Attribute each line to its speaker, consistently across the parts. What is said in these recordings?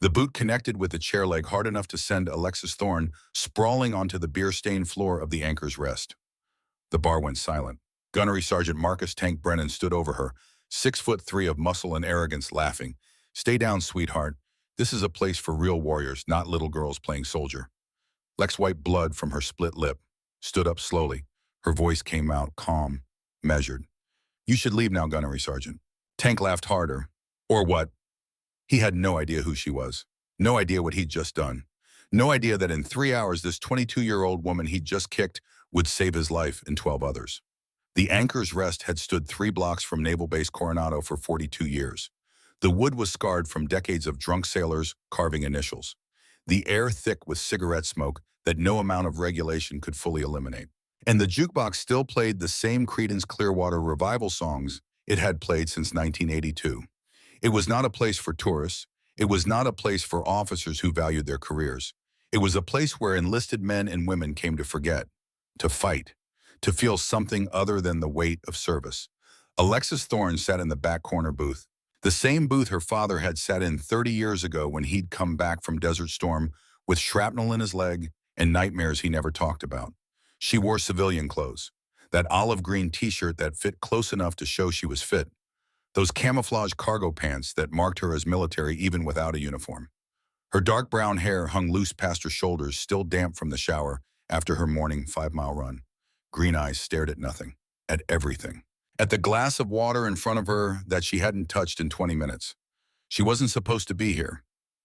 Speaker 1: The boot connected with the chair leg hard enough to send Alexis Thorne sprawling onto the beer-stained floor of the Anchor's Rest. The bar went silent. Gunnery Sergeant Marcus Tank Brennan stood over her, 6'3" of muscle and arrogance, laughing. "Stay down, sweetheart. This is a place for real warriors, not little girls playing soldier." Lex wiped blood from her split lip, stood up slowly. Her voice came out calm, measured. "You should leave now, Gunnery Sergeant." Tank laughed harder. "Or what?" He had no idea who she was. No idea what he'd just done. No idea that in 3 hours this 22-year-old woman he'd just kicked would save his life and 12 others. The Anchor's Rest had stood 3 blocks from Naval Base Coronado for 42 years. The wood was scarred from decades of drunk sailors carving initials. The air thick with cigarette smoke that no amount of regulation could fully eliminate. And the jukebox still played the same Creedence Clearwater Revival songs it had played since 1982. It was not a place for tourists. It was not a place for officers who valued their careers. It was a place where enlisted men and women came to forget, to fight, to feel something other than the weight of service. Alexis Thorne sat in the back corner booth, the same booth her father had sat in 30 years ago when he'd come back from Desert Storm with shrapnel in his leg and nightmares he never talked about. She wore civilian clothes, that olive green t-shirt that fit close enough to show she was fit, those camouflage cargo pants that marked her as military even without a uniform. Her dark brown hair hung loose past her shoulders, still damp from the shower after her morning 5-mile run. Green eyes stared at nothing, at everything. At the glass of water in front of her that she hadn't touched in 20 minutes. She wasn't supposed to be here.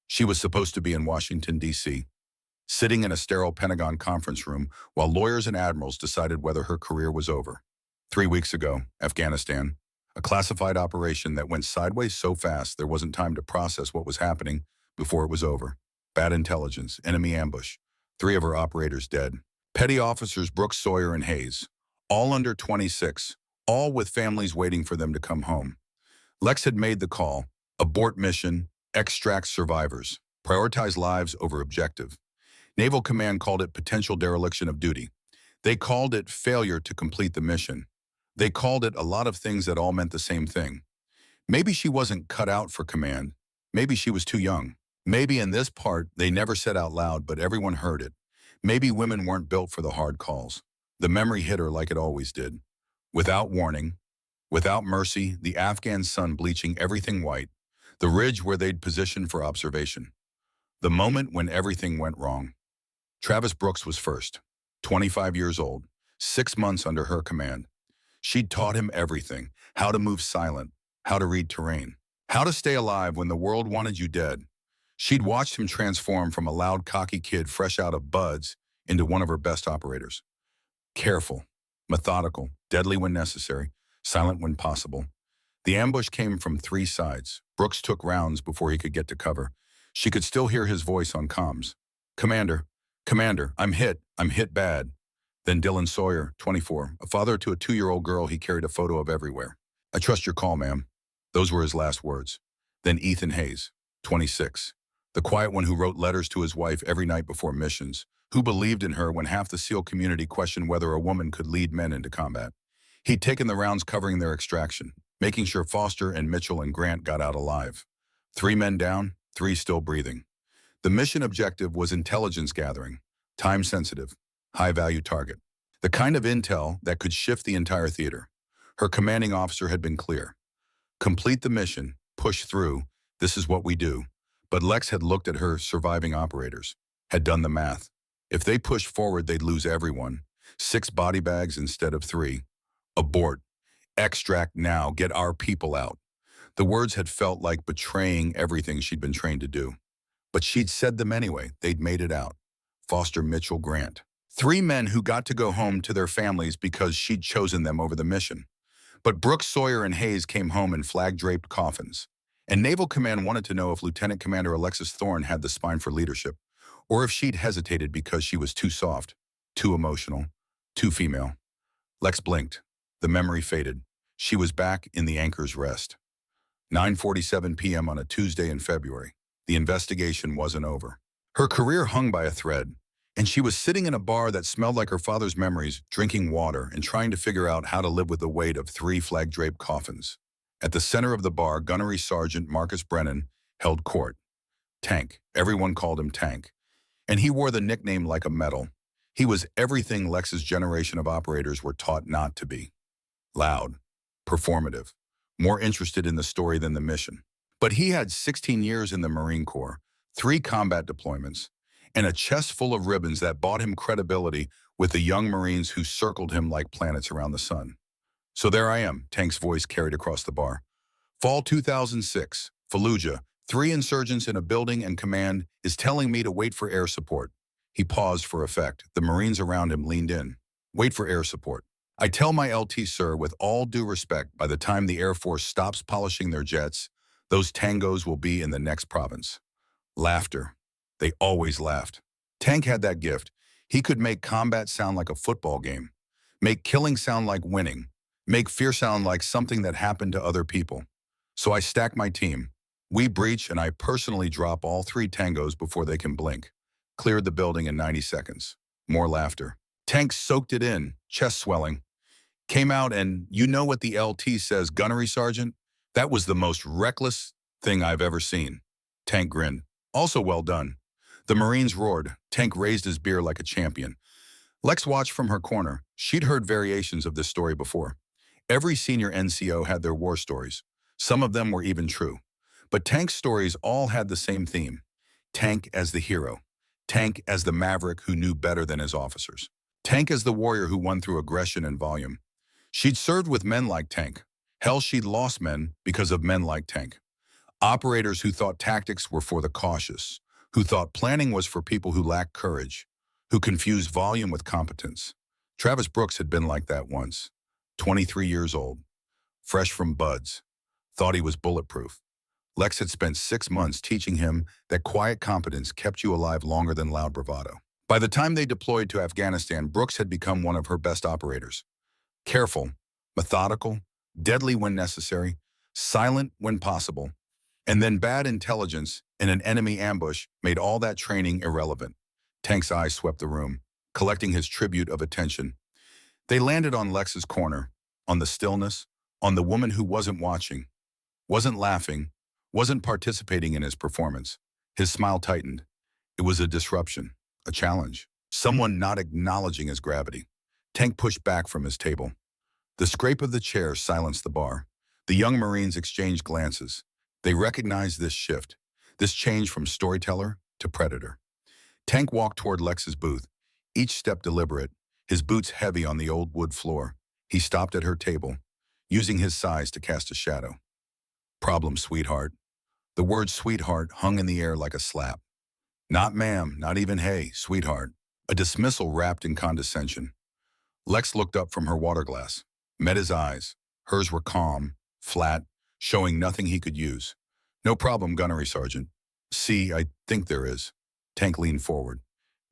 Speaker 1: She was supposed to be in Washington, D.C., sitting in a sterile Pentagon conference room while lawyers and admirals decided whether her career was over. 3 weeks ago, Afghanistan, a classified operation that went sideways so fast there wasn't time to process what was happening before it was over. Bad intelligence, enemy ambush, 3 of her operators dead. Petty officers Brooks, Sawyer, and Hayes, all under 26, all with families waiting for them to come home. Lex had made the call: abort mission, extract survivors, prioritize lives over objective. Naval Command called it potential dereliction of duty. They called it failure to complete the mission. They called it a lot of things that all meant the same thing. Maybe she wasn't cut out for command. Maybe she was too young. Maybe in this part they never said out loud, but everyone heard it. Maybe women weren't built for the hard calls. The memory hit her like it always did. Without warning, without mercy, the Afghan sun bleaching everything white, the ridge where they'd positioned for observation. The moment when everything went wrong. Travis Brooks was first, 25 years old, 6 months under her command. She'd taught him everything: how to move silent, how to read terrain, how to stay alive when the world wanted you dead. She'd watched him transform from a loud, cocky kid fresh out of buds into one of her best operators. Careful, methodical, deadly when necessary, silent when possible. The ambush came from 3 sides. Brooks took rounds before he could get to cover. She could still hear his voice on comms. Commander, I'm hit bad." Then Dylan Sawyer, 24, a father to a 2-year-old girl he carried a photo of everywhere. "I trust your call, ma'am." Those were his last words. Then Ethan Hayes, 26, the quiet one who wrote letters to his wife every night before missions, who believed in her when half the SEAL community questioned whether a woman could lead men into combat. He'd taken the rounds covering their extraction, making sure Foster and Mitchell and Grant got out alive. 3 men down, 3 still breathing. The mission objective was intelligence gathering, time-sensitive, high-value target. The kind of intel that could shift the entire theater. Her commanding officer had been clear. Complete the mission, push through, this is what we do. But Lex had looked at her surviving operators, had done the math. If they pushed forward, they'd lose everyone. 6 body bags instead of 3. Abort. Extract now. Get our people out. The words had felt like betraying everything she'd been trained to do. But she'd said them anyway. They'd made it out. Foster, Mitchell, Grant. 3 men who got to go home to their families because she'd chosen them over the mission. But Brooks, Sawyer, and Hayes came home in flag-draped coffins. And Naval Command wanted to know if Lieutenant Commander Alexis Thorne had the spine for leadership, or if she'd hesitated because she was too soft, too emotional, too female. Lex blinked. The memory faded. She was back in the Anchor's Rest. 9:47 p.m. on a Tuesday in February. The investigation wasn't over. Her career hung by a thread, and she was sitting in a bar that smelled like her father's memories, drinking water and trying to figure out how to live with the weight of 3 flag-draped coffins. At the center of the bar, Gunnery Sergeant Marcus Brennan held court. Tank. Everyone called him Tank. And he wore the nickname like a medal. He was everything Lex's generation of operators were taught not to be. Loud, performative, more interested in the story than the mission. But he had 16 years in the Marine Corps, 3 combat deployments, and a chest full of ribbons that bought him credibility with the young Marines who circled him like planets around the sun. So there I am, Tank's voice carried across the bar. Fall 2006, Fallujah, 3 insurgents in a building and command is telling me to wait for air support. He paused for effect. The Marines around him leaned in. Wait for air support. I tell my LT, sir, with all due respect, by the time the Air Force stops polishing their jets, those tangos will be in the next province. Laughter. They always laughed. Tank had that gift. He could make combat sound like a football game, make killing sound like winning, make fear sound like something that happened to other people. So I stack my team. We breach and I personally drop all 3 tangos before they can blink. Cleared the building in 90 seconds. More laughter. Tank soaked it in, chest swelling. Came out and, you know what the LT says, gunnery sergeant? That was the most reckless thing I've ever seen. Tank grinned. Also well done. The Marines roared. Tank raised his beer like a champion. Lex watched from her corner. She'd heard variations of this story before. Every senior NCO had their war stories. Some of them were even true. But Tank's stories all had the same theme. Tank as the hero. Tank as the maverick who knew better than his officers. Tank as the warrior who won through aggression and volume. She'd served with men like Tank. Hell, she'd lost men because of men like Tank. Operators who thought tactics were for the cautious, who thought planning was for people who lacked courage, who confused volume with competence. Travis Brooks had been like that once. 23 years old, fresh from buds, thought he was bulletproof. Lex had spent 6 months teaching him that quiet competence kept you alive longer than loud bravado. By the time they deployed to Afghanistan, Brooks had become one of her best operators. Careful, methodical, deadly when necessary, silent when possible, and then bad intelligence in an enemy ambush made all that training irrelevant. Tank's eyes swept the room, collecting his tribute of attention. They landed on Lex's corner, on the stillness, on the woman who wasn't watching, wasn't laughing, wasn't participating in his performance. His smile tightened. It was a disruption, a challenge, someone not acknowledging his gravity. Tank pushed back from his table. The scrape of the chair silenced the bar. The young Marines exchanged glances. They recognized this shift, this change from storyteller to predator. Tank walked toward Lex's booth, each step deliberate, his boots heavy on the old wood floor. He stopped at her table, using his size to cast a shadow. Problem, sweetheart. The word sweetheart hung in the air like a slap. Not ma'am, not even hey, sweetheart. A dismissal wrapped in condescension. Lex looked up from her water glass, met his eyes. Hers were calm, flat, showing nothing he could use. No problem, gunnery sergeant. See, I think there is. Tank leaned forward,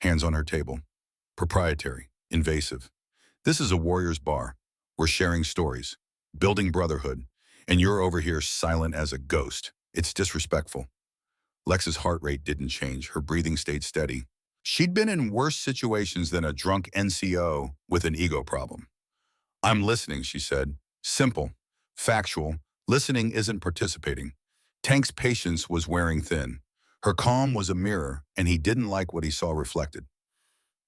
Speaker 1: hands on her table. Proprietary, invasive. This is a warrior's bar. We're sharing stories, building brotherhood, and you're over here silent as a ghost. It's disrespectful. Lex's heart rate didn't change. Her breathing stayed steady. She'd been in worse situations than a drunk NCO with an ego problem. I'm listening, she said. Simple, factual. Listening isn't participating. Tank's patience was wearing thin. Her calm was a mirror, and he didn't like what he saw reflected.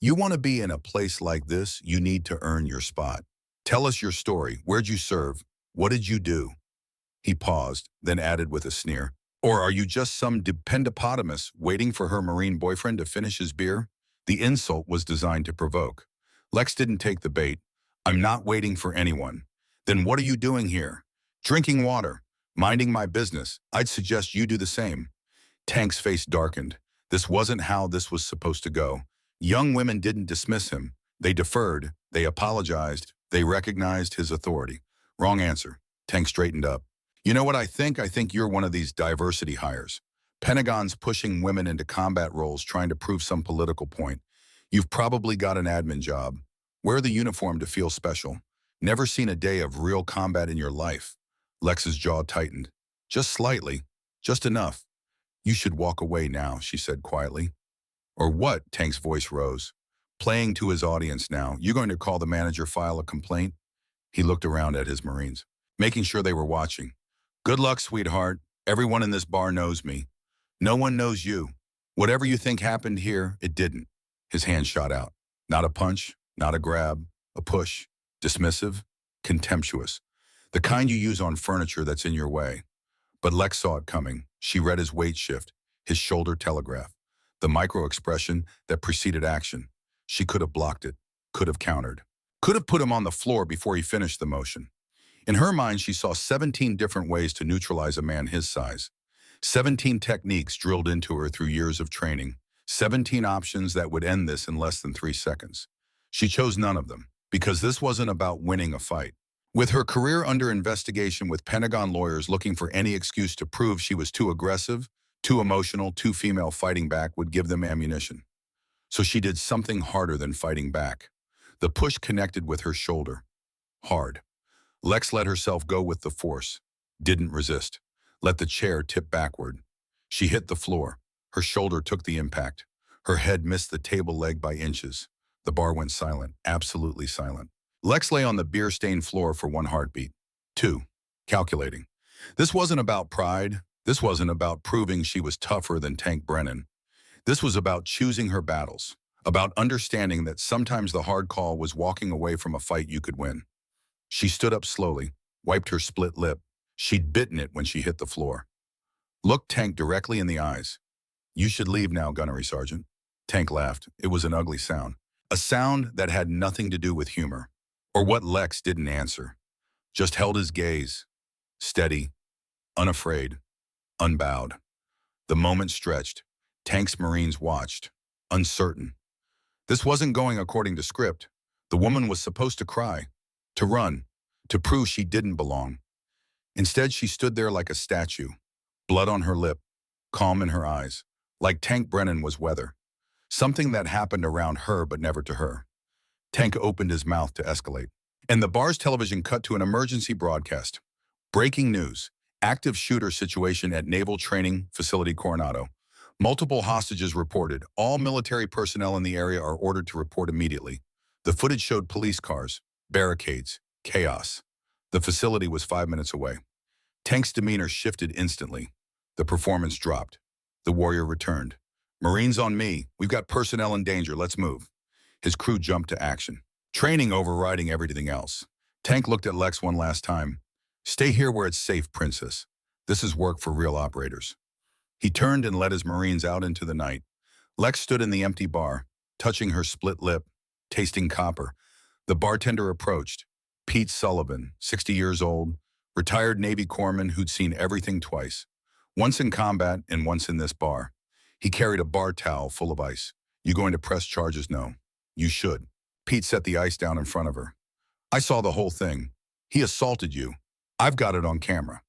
Speaker 1: You want to be in a place like this, you need to earn your spot. Tell us your story. Where'd you serve? What did you do? He paused, then added with a sneer. Or are you just some dependopotamus waiting for her Marine boyfriend to finish his beer? The insult was designed to provoke. Lex didn't take the bait. I'm not waiting for anyone. Then what are you doing here? Drinking water, minding my business. I'd suggest you do the same. Tank's face darkened. This wasn't how this was supposed to go. Young women didn't dismiss him. They deferred. They apologized. They recognized his authority. Wrong answer. Tank straightened up. You know what I think? I think you're one of these diversity hires. Pentagon's pushing women into combat roles trying to prove some political point. You've probably got an admin job. Wear the uniform to feel special. Never seen a day of real combat in your life. Lex's jaw tightened. Just slightly. Just enough. You should walk away now, she said quietly. Or what? Tank's voice rose. Playing to his audience now. You going to call the manager, file a complaint? He looked around at his Marines, making sure they were watching. Good luck, sweetheart. Everyone in this bar knows me. No one knows you. Whatever you think happened here, it didn't. His hand shot out. Not a punch, not a grab, a push. Dismissive, contemptuous. The kind you use on furniture that's in your way. But Lex saw it coming. She read his weight shift, his shoulder telegraph, the micro-expression that preceded action. She could have blocked it, could have countered, could have put him on the floor before he finished the motion. In her mind, she saw 17 different ways to neutralize a man his size. 17 techniques drilled into her through years of training. 17 options that would end this in less than 3 seconds. She chose none of them, because this wasn't about winning a fight. With her career under investigation with Pentagon lawyers looking for any excuse to prove she was too aggressive, too emotional, too female, fighting back would give them ammunition. So she did something harder than fighting back. The push connected with her shoulder. Hard. Lex let herself go with the force. Didn't resist. Let the chair tip backward. She hit the floor. Her shoulder took the impact. Her head missed the table leg by inches. The bar went silent, absolutely silent. Lex lay on the beer-stained floor for 1 heartbeat. 2. Calculating. This wasn't about pride. This wasn't about proving she was tougher than Tank Brennan. This was about choosing her battles, about understanding that sometimes the hard call was walking away from a fight you could win. She stood up slowly, wiped her split lip. She'd bitten it when she hit the floor. Looked Tank directly in the eyes. "You should leave now, Gunnery Sergeant." Tank laughed. It was an ugly sound. A sound that had nothing to do with humor. Or what Lex didn't answer. Just held his gaze. Steady, unafraid, unbowed. The moment stretched. Tank's Marines watched. Uncertain. This wasn't going according to script. The woman was supposed to cry. To run. To prove she didn't belong. Instead, she stood there like a statue. Blood on her lip. Calm in her eyes. Like Tank Brennan was weather. Something that happened around her but never to her. Tank opened his mouth to escalate. And the bar's television cut to an emergency broadcast. Breaking news. Active shooter situation at Naval Training Facility Coronado. Multiple hostages reported. All military personnel in the area are ordered to report immediately. The footage showed police cars, barricades, chaos. The facility was 5 minutes away. Tank's demeanor shifted instantly. The performance dropped. The warrior returned. "Marines on me. We've got personnel in danger. Let's move." His crew jumped to action. Training overriding everything else. Tank looked at Lex one last time. "Stay here where it's safe, Princess. This is work for real operators." He turned and led his Marines out into the night. Lex stood in the empty bar, touching her split lip, tasting copper. The bartender approached. Pete Sullivan, 60 years old, retired Navy corpsman who'd seen everything twice. Once in combat and once in this bar. He carried a bar towel full of ice. "You going to press charges?" "No." "You should." Pete set the ice down in front of her. "I saw the whole thing. He assaulted you. I've got it on camera."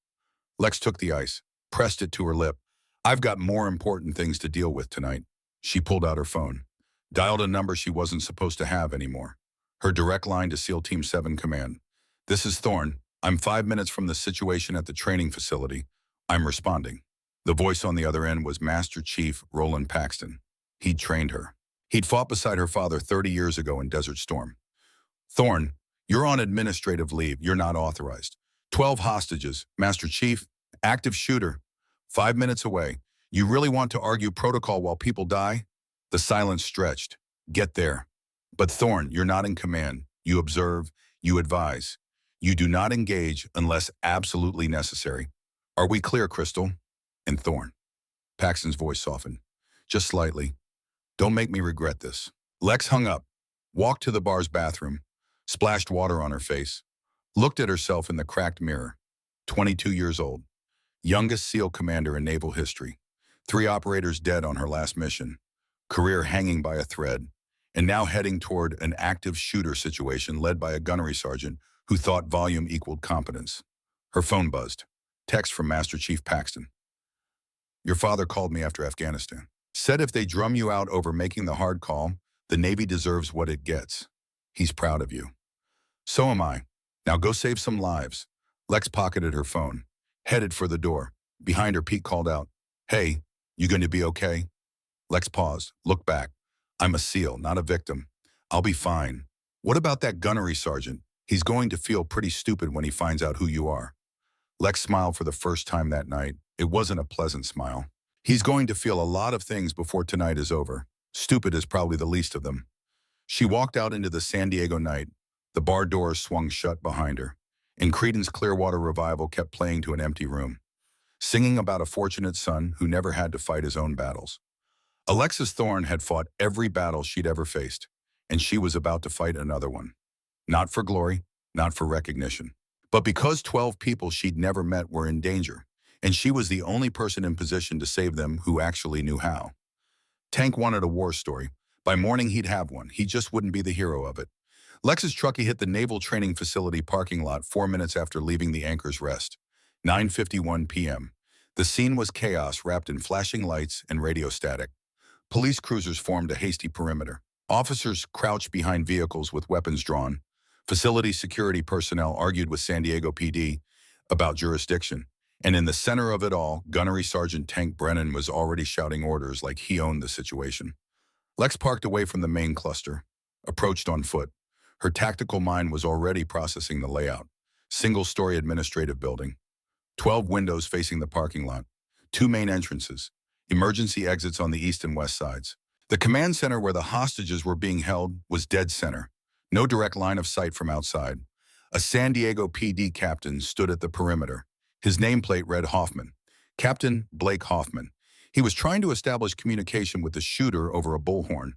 Speaker 1: Lex took the ice, pressed it to her lip. "I've got more important things to deal with tonight." She pulled out her phone, dialed a number she wasn't supposed to have anymore. Her direct line to SEAL Team 7 Command. "This is Thorne. I'm 5 minutes from the situation at the training facility. I'm responding." The voice on the other end was Master Chief Roland Paxton. He'd trained her. He'd fought beside her father 30 years ago in Desert Storm. "Thorne, you're on administrative leave. You're not authorized. 12 hostages. Master Chief, active shooter. 5 minutes away. You really want to argue protocol while people die?" The silence stretched. "Get there." "But Thorne, you're not in command. You observe. You advise. You do not engage unless absolutely necessary. Are we clear, Crystal?" And Thorne. Paxton's voice softened. "Just slightly. Don't make me regret this." Lex hung up, walked to the bar's bathroom, splashed water on her face, looked at herself in the cracked mirror. 22 years old. Youngest SEAL commander in naval history. 3 operators dead on her last mission. Career hanging by a thread. And now heading toward an active shooter situation led by a gunnery sergeant who thought volume equaled competence. Her phone buzzed. Text from Master Chief Paxton. "Your father called me after Afghanistan. Said if they drum you out over making the hard call, the Navy deserves what it gets. He's proud of you." "So am I. Now go save some lives." Lex pocketed her phone, headed for the door. Behind her, Pete called out, "Hey, you going to be okay?" Lex paused, looked back. "I'm a SEAL, not a victim. I'll be fine." "What about that gunnery sergeant? He's going to feel pretty stupid when he finds out who you are." Lex smiled for the first time that night. It wasn't a pleasant smile. He's going to feel a lot of things before tonight is over. Stupid is probably the least of them. She walked out into the San Diego night. The bar doors swung shut behind her, and Creedence Clearwater Revival kept playing to an empty room, singing about a fortunate son who never had to fight his own battles. Alexis Thorne had fought every battle she'd ever faced, and she was about to fight another one. Not for glory, not for recognition, but because 12 people she'd never met were in danger, and she was the only person in position to save them who actually knew how. Tank wanted a war story. By morning he'd have one. He just wouldn't be the hero of it. Lex's truckie hit the Naval Training Facility parking lot 4 minutes after leaving the Anchor's Rest. 9:51 p.m. The scene was chaos wrapped in flashing lights and radio static. Police cruisers formed a hasty perimeter. Officers crouched behind vehicles with weapons drawn. Facility security personnel argued with San Diego PD about jurisdiction. And in the center of it all, Gunnery Sergeant Tank Brennan was already shouting orders like he owned the situation. Lex parked away from the main cluster, approached on foot. Her tactical mind was already processing the layout. Single-story administrative building. 12 windows facing the parking lot. 2 main entrances. Emergency exits on the east and west sides. The command center where the hostages were being held was dead center. No direct line of sight from outside. A San Diego PD captain stood at the perimeter. His nameplate read Hoffman. Captain Blake Hoffman. He was trying to establish communication with the shooter over a bullhorn.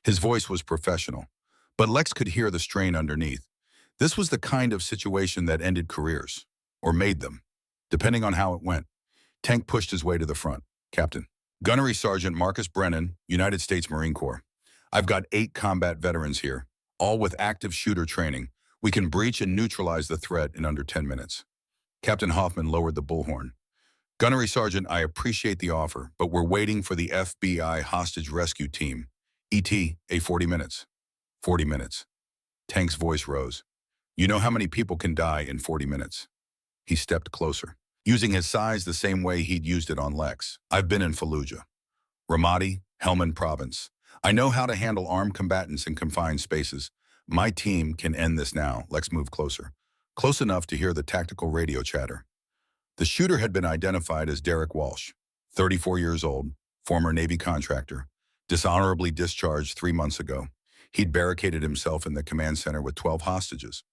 Speaker 1: His voice was professional, but Lex could hear the strain underneath. This was the kind of situation that ended careers, or made them, depending on how it went. Tank pushed his way to the front. Captain. Gunnery Sergeant Marcus Brennan, United States Marine Corps. I've got 8 combat veterans here, all with active shooter training. We can breach and neutralize the threat in under 10 minutes. Captain Hoffman lowered the bullhorn. Gunnery Sergeant, I appreciate the offer, but we're waiting for the FBI hostage rescue team. ETA, 40 minutes. 40 minutes. Tank's voice rose. You know how many people can die in 40 minutes? He stepped closer, using his size the same way he'd used it on Lex. I've been in Fallujah, Ramadi, Helmand Province. I know how to handle armed combatants in confined spaces. My team can end this now. Lex moved closer, close enough to hear the tactical radio chatter. The shooter had been identified as Derek Walsh, 34 years old, former Navy contractor, dishonorably discharged 3 months ago. He'd barricaded himself in the command center with 12 hostages,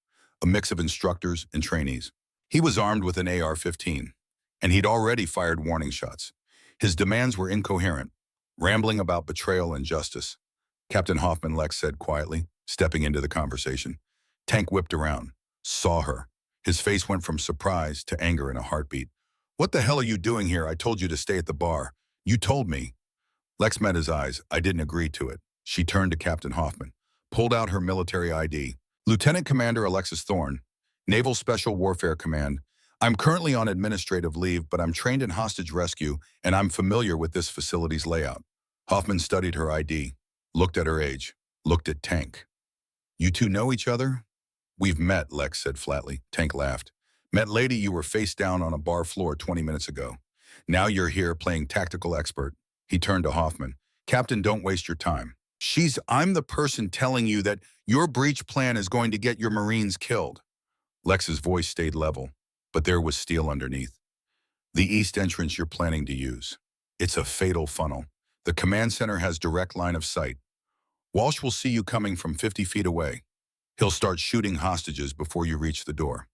Speaker 1: a mix of instructors and trainees. He was armed with an AR-15, and he'd already fired warning shots. His demands were incoherent, rambling about betrayal and justice. Captain Hoffman, Lex said quietly, stepping into the conversation. Tank whipped around, saw her. His face went from surprise to anger in a heartbeat. What the hell are you doing here? I told you to stay at the bar. You told me. Lex met his eyes. I didn't agree to it. She turned to Captain Hoffman, pulled out her military ID. Lieutenant Commander Alexis Thorne, Naval Special Warfare Command. I'm currently on administrative leave, but I'm trained in hostage rescue, and I'm familiar with this facility's layout. Hoffman studied her ID, looked at her age, looked at Tank. You two know each other? We've met, Lex said flatly. Tank laughed. Met lady you were face down on a bar floor 20 minutes ago. Now you're here playing tactical expert. He turned to Hoffman. Captain, don't waste your time. I'm the person telling you that your breach plan is going to get your Marines killed. Lex's voice stayed level, but there was steel underneath. The east entrance you're planning to use. It's a fatal funnel. The command center has direct line of sight. Walsh will see you coming from 50 feet away. He'll start shooting hostages before you reach the door.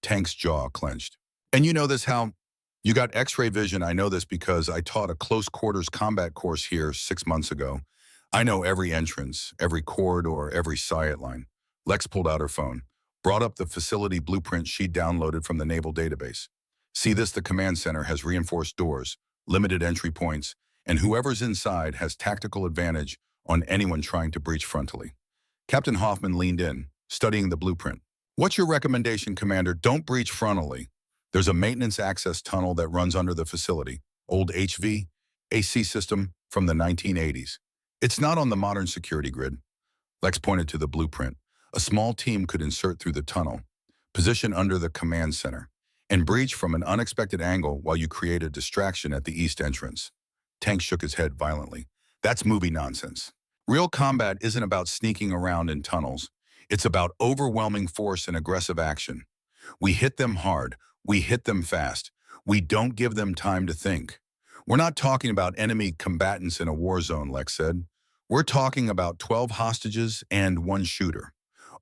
Speaker 1: Tank's jaw clenched. And you know this how? You got X-ray vision. I know this because I taught a close quarters combat course here 6 months ago. I know every entrance, every corridor, every sight line. Lex pulled out her phone, brought up the facility blueprint she'd downloaded from the Naval database. See this, the command center has reinforced doors, limited entry points, and whoever's inside has tactical advantage on anyone trying to breach frontally. Captain Hoffman leaned in, studying the blueprint. What's your recommendation, Commander? Don't breach frontally. There's a maintenance access tunnel that runs under the facility, old HV, AC system from the 1980s. It's not on the modern security grid. Lex pointed to the blueprint. A small team could insert through the tunnel, position under the command center, and breach from an unexpected angle while you create a distraction at the east entrance. Tank shook his head violently. That's movie nonsense. Real combat isn't about sneaking around in tunnels. It's about overwhelming force and aggressive action. We hit them hard. We hit them fast. We don't give them time to think. We're not talking about enemy combatants in a war zone, Lex said. We're talking about 12 hostages and one shooter.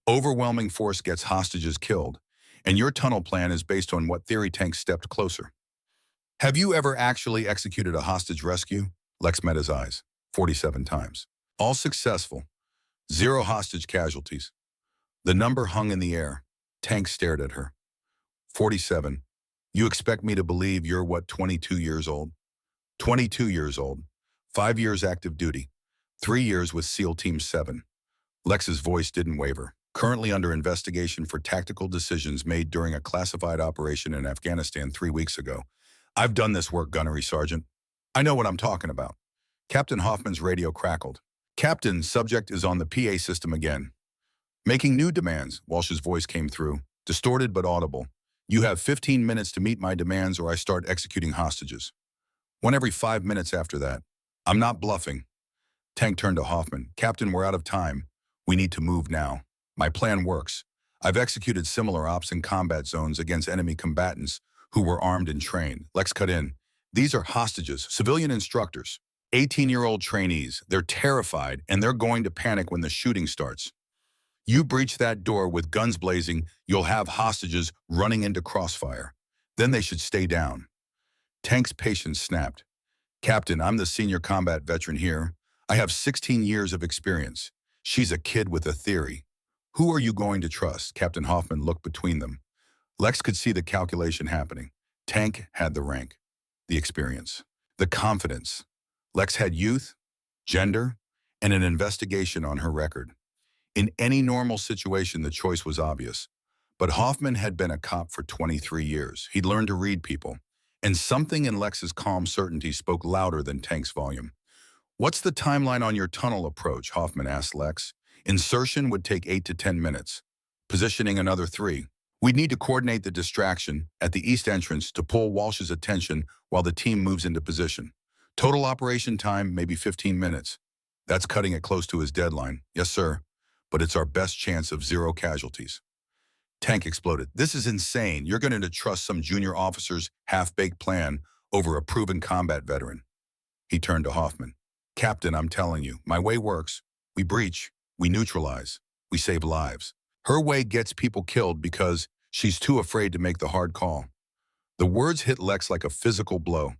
Speaker 1: Overwhelming force gets hostages killed, and your tunnel plan is based on what theory Tank stepped closer. Have you ever actually executed a hostage rescue? Lex met his eyes, 47 times. All successful. 0 hostage casualties. The number hung in the air. Tank stared at her. 47. You expect me to believe you're, what, 22 years old? 22 years old. 5 years active duty. 3 years with SEAL Team 7. Lex's voice didn't waver. Currently under investigation for tactical decisions made during a classified operation in Afghanistan 3 weeks ago. I've done this work, Gunnery Sergeant. I know what I'm talking about. Captain Hoffman's radio crackled. Captain, subject is on the PA system again. Making new demands, Walsh's voice came through, distorted but audible. You have 15 minutes to meet my demands or I start executing hostages. 1 every 5 minutes after that. I'm not bluffing. Tank turned to Hoffman. Captain, we're out of time. We need to move now. My plan works. I've executed similar ops in combat zones against enemy combatants who were armed and trained. Lex cut in. These are hostages, civilian instructors, 18-year-old trainees. They're terrified and they're going to panic when the shooting starts. You breach that door with guns blazing, you'll have hostages running into crossfire. Then they should stay down. Tank's patience snapped. Captain, I'm the senior combat veteran here. I have 16 years of experience. She's a kid with a theory. Who are you going to trust? Captain Hoffman looked between them. Lex could see the calculation happening. Tank had the rank, the experience, the confidence. Lex had youth, gender, and an investigation on her record. In any normal situation, the choice was obvious. But Hoffman had been a cop for 23 years. He'd learned to read people. And something in Lex's calm certainty spoke louder than Tank's volume. What's the timeline on your tunnel approach? Hoffman asked Lex. Insertion would take 8 to 10 minutes. Positioning another 3. We'd need to coordinate the distraction at the east entrance to pull Walsh's attention while the team moves into position. Total operation time, maybe 15 minutes. That's cutting it close to his deadline. Yes, sir. But it's our best chance of 0 casualties. Tank exploded. This is insane. You're going to trust some junior officer's half-baked plan over a proven combat veteran. He turned to Hoffman. Captain, I'm telling you, my way works. We breach, we neutralize, we save lives. Her way gets people killed because she's too afraid to make the hard call. The words hit Lex like a physical blow.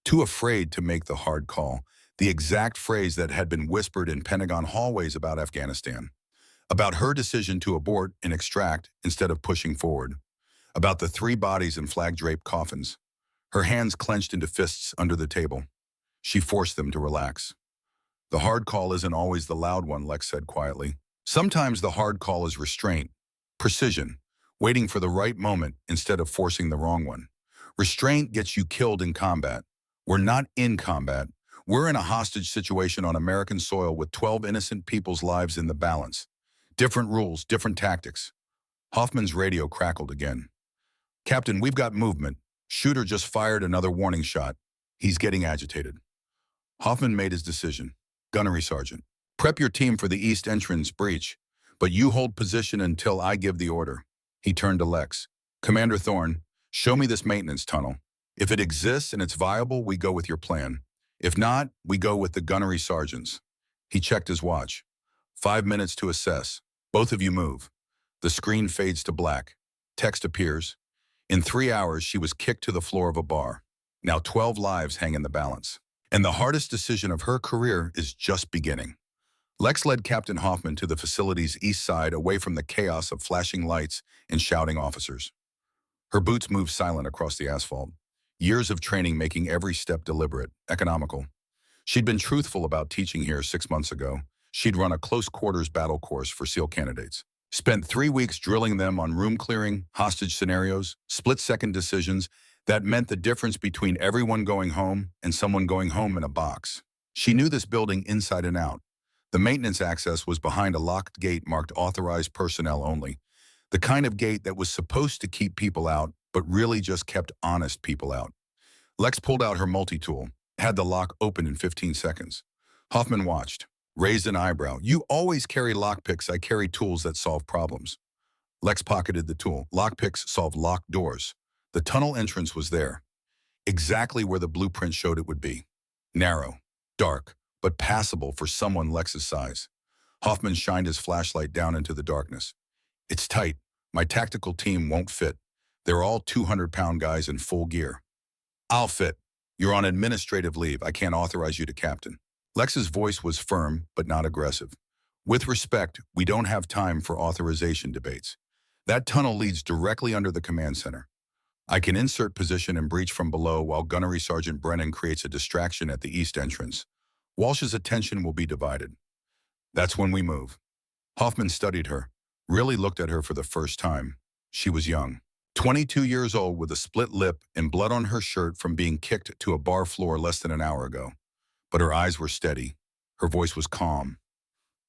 Speaker 1: Too afraid to make the hard call. The exact phrase that had been whispered in Pentagon hallways about Afghanistan. About her decision to abort and extract instead of pushing forward. About the 3 bodies in flag-draped coffins. Her hands clenched into fists under the table. She forced them to relax. The hard call isn't always the loud one, Lex said quietly. Sometimes the hard call is restraint, precision, waiting for the right moment instead of forcing the wrong one. Restraint gets you killed in combat. We're not in combat. We're in a hostage situation on American soil with 12 innocent people's lives in the balance. Different rules, different tactics. Hoffman's radio crackled again. Captain, we've got movement. Shooter just fired another warning shot. He's getting agitated. Hoffman made his decision. Gunnery Sergeant, prep your team for the east entrance breach, but you hold position until I give the order. He turned to Lex. Commander Thorne, show me this maintenance tunnel. If it exists and it's viable, we go with your plan. If not, we go with the gunnery sergeants. He checked his watch. 5 minutes to assess. Both of you move. The screen fades to black. Text appears. In 3 hours, she was kicked to the floor of a bar. Now 12 lives hang in the balance. And the hardest decision of her career is just beginning. Lex led Captain Hoffman to the facility's east side away from the chaos of flashing lights and shouting officers. Her boots moved silent across the asphalt. Years of training making every step deliberate, economical. She'd been truthful about teaching here 6 months ago. She'd run a close-quarters battle course for SEAL candidates. Spent 3 weeks drilling them on room clearing, hostage scenarios, split-second decisions that meant the difference between everyone going home and someone going home in a box. She knew this building inside and out. The maintenance access was behind a locked gate marked authorized personnel only. The kind of gate that was supposed to keep people out, but really just kept honest people out. Lex pulled out her multi-tool, had the lock open in 15 seconds. Hoffman watched, raised an eyebrow. You always carry lockpicks. I carry tools that solve problems. Lex pocketed the tool. Lockpicks solve locked doors. The tunnel entrance was there. exactly where the blueprint showed it would be. Narrow, dark, but passable for someone Lex's size. Hoffman shined his flashlight down into the darkness. It's tight. My tactical team won't fit. They're all 200-pound guys in full gear. I'll fit. You're on administrative leave. I can't authorize you to captain. Lex's voice was firm, but not aggressive. With respect, we don't have time for authorization debates. That tunnel leads directly under the command center. I can insert position and breach from below while Gunnery Sergeant Brennan creates a distraction at the east entrance. Walsh's attention will be divided. That's when we move. Hoffman studied her, really looked at her for the first time. She was young. 22 years old with a split lip and blood on her shirt from being kicked to a bar floor less than an hour ago. But her eyes were steady. Her voice was calm.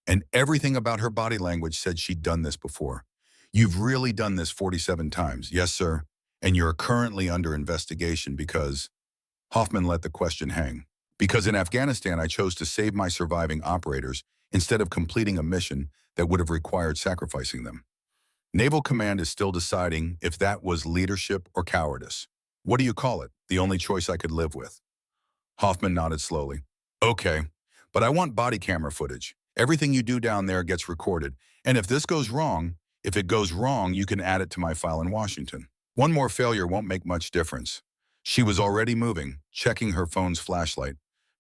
Speaker 1: And everything about her body language said she'd done this before. You've really done this 47 times. Yes, sir. And you're currently under investigation because... Hoffman let the question hang. Because in Afghanistan, I chose to save my surviving operators instead of completing a mission that would have required sacrificing them. Naval Command is still deciding if that was leadership or cowardice. What do you call it? The only choice I could live with. Hoffman nodded slowly. Okay, but I want body camera footage. Everything you do down there gets recorded. And if this goes wrong, if it goes wrong, you can add it to my file in Washington. One more failure won't make much difference. She was already moving, checking her phone's flashlight,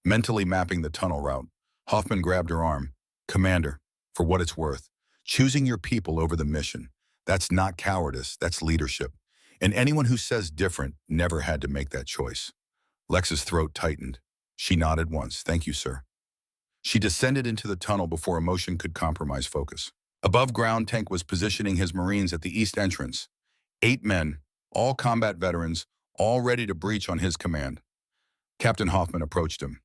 Speaker 1: mentally mapping the tunnel route. Hoffman grabbed her arm. Commander, for what it's worth, choosing your people over the mission. That's not cowardice, that's leadership. And anyone who says different never had to make that choice. Lex's throat tightened. She nodded once. Thank you, sir. She descended into the tunnel before emotion could compromise focus. Above ground, Tank was positioning his Marines at the east entrance. 8 men, all combat veterans, all ready to breach on his command. Captain Hoffman approached him.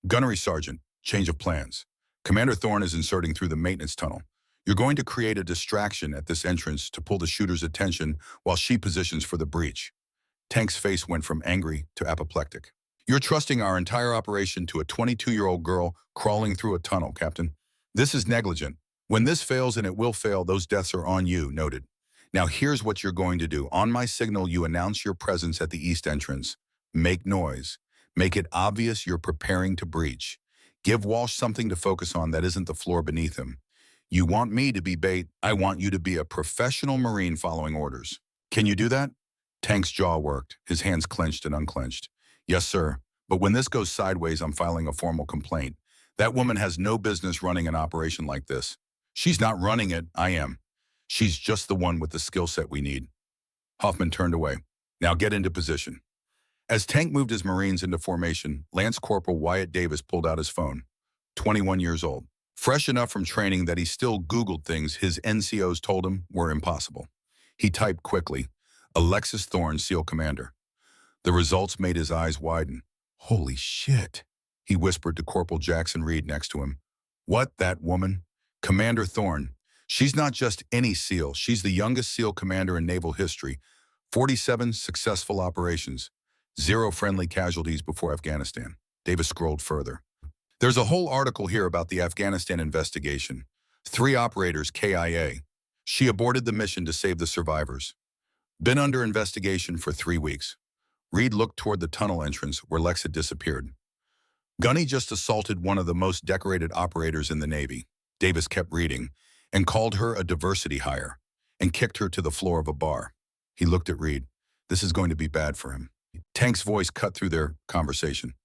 Speaker 1: Gunnery Sergeant, change of plans. Commander Thorne is inserting through the maintenance tunnel. You're going to create a distraction at this entrance to pull the shooter's attention while she positions for the breach. Tank's face went from angry to apoplectic. You're trusting our entire operation to a 22-year-old girl crawling through a tunnel, Captain. This is negligent. When this fails, and it will fail, those deaths are on you, noted. Now here's what you're going to do. On my signal, you announce your presence at the east entrance. Make noise. Make it obvious you're preparing to breach. Give Walsh something to focus on that isn't the floor beneath him. You want me to be bait. I want you to be a professional Marine following orders. Can you do that? Tank's jaw worked, his hands clenched and unclenched. Yes, sir. But when this goes sideways, I'm filing a formal complaint. That woman has no business running an operation like this. She's not running it, I am. She's just the one with the skill set we need. Hoffman turned away. Now get into position. As Tank moved his Marines into formation, Lance Corporal Wyatt Davis pulled out his phone. 21 years old. Fresh enough from training that he still Googled things his NCOs told him were impossible. He typed quickly, Alexis Thorne, SEAL Commander. The results made his eyes widen. Holy shit, he whispered to Corporal Jackson Reed next to him. What, that woman? Commander Thorne. She's not just any SEAL. She's the youngest SEAL commander in naval history. 47 successful operations. 0 friendly casualties before Afghanistan. Davis scrolled further. There's a whole article here about the Afghanistan investigation. 3 operators KIA. She aborted the mission to save the survivors. Been under investigation for 3 weeks. Reed looked toward the tunnel entrance where Lex had disappeared. Gunny just assaulted one of the most decorated operators in the Navy. Davis kept reading, and called her a diversity hire, and kicked her to the floor of a bar. He looked at Reed. This is going to be bad for him. Tank's voice cut through their conversation.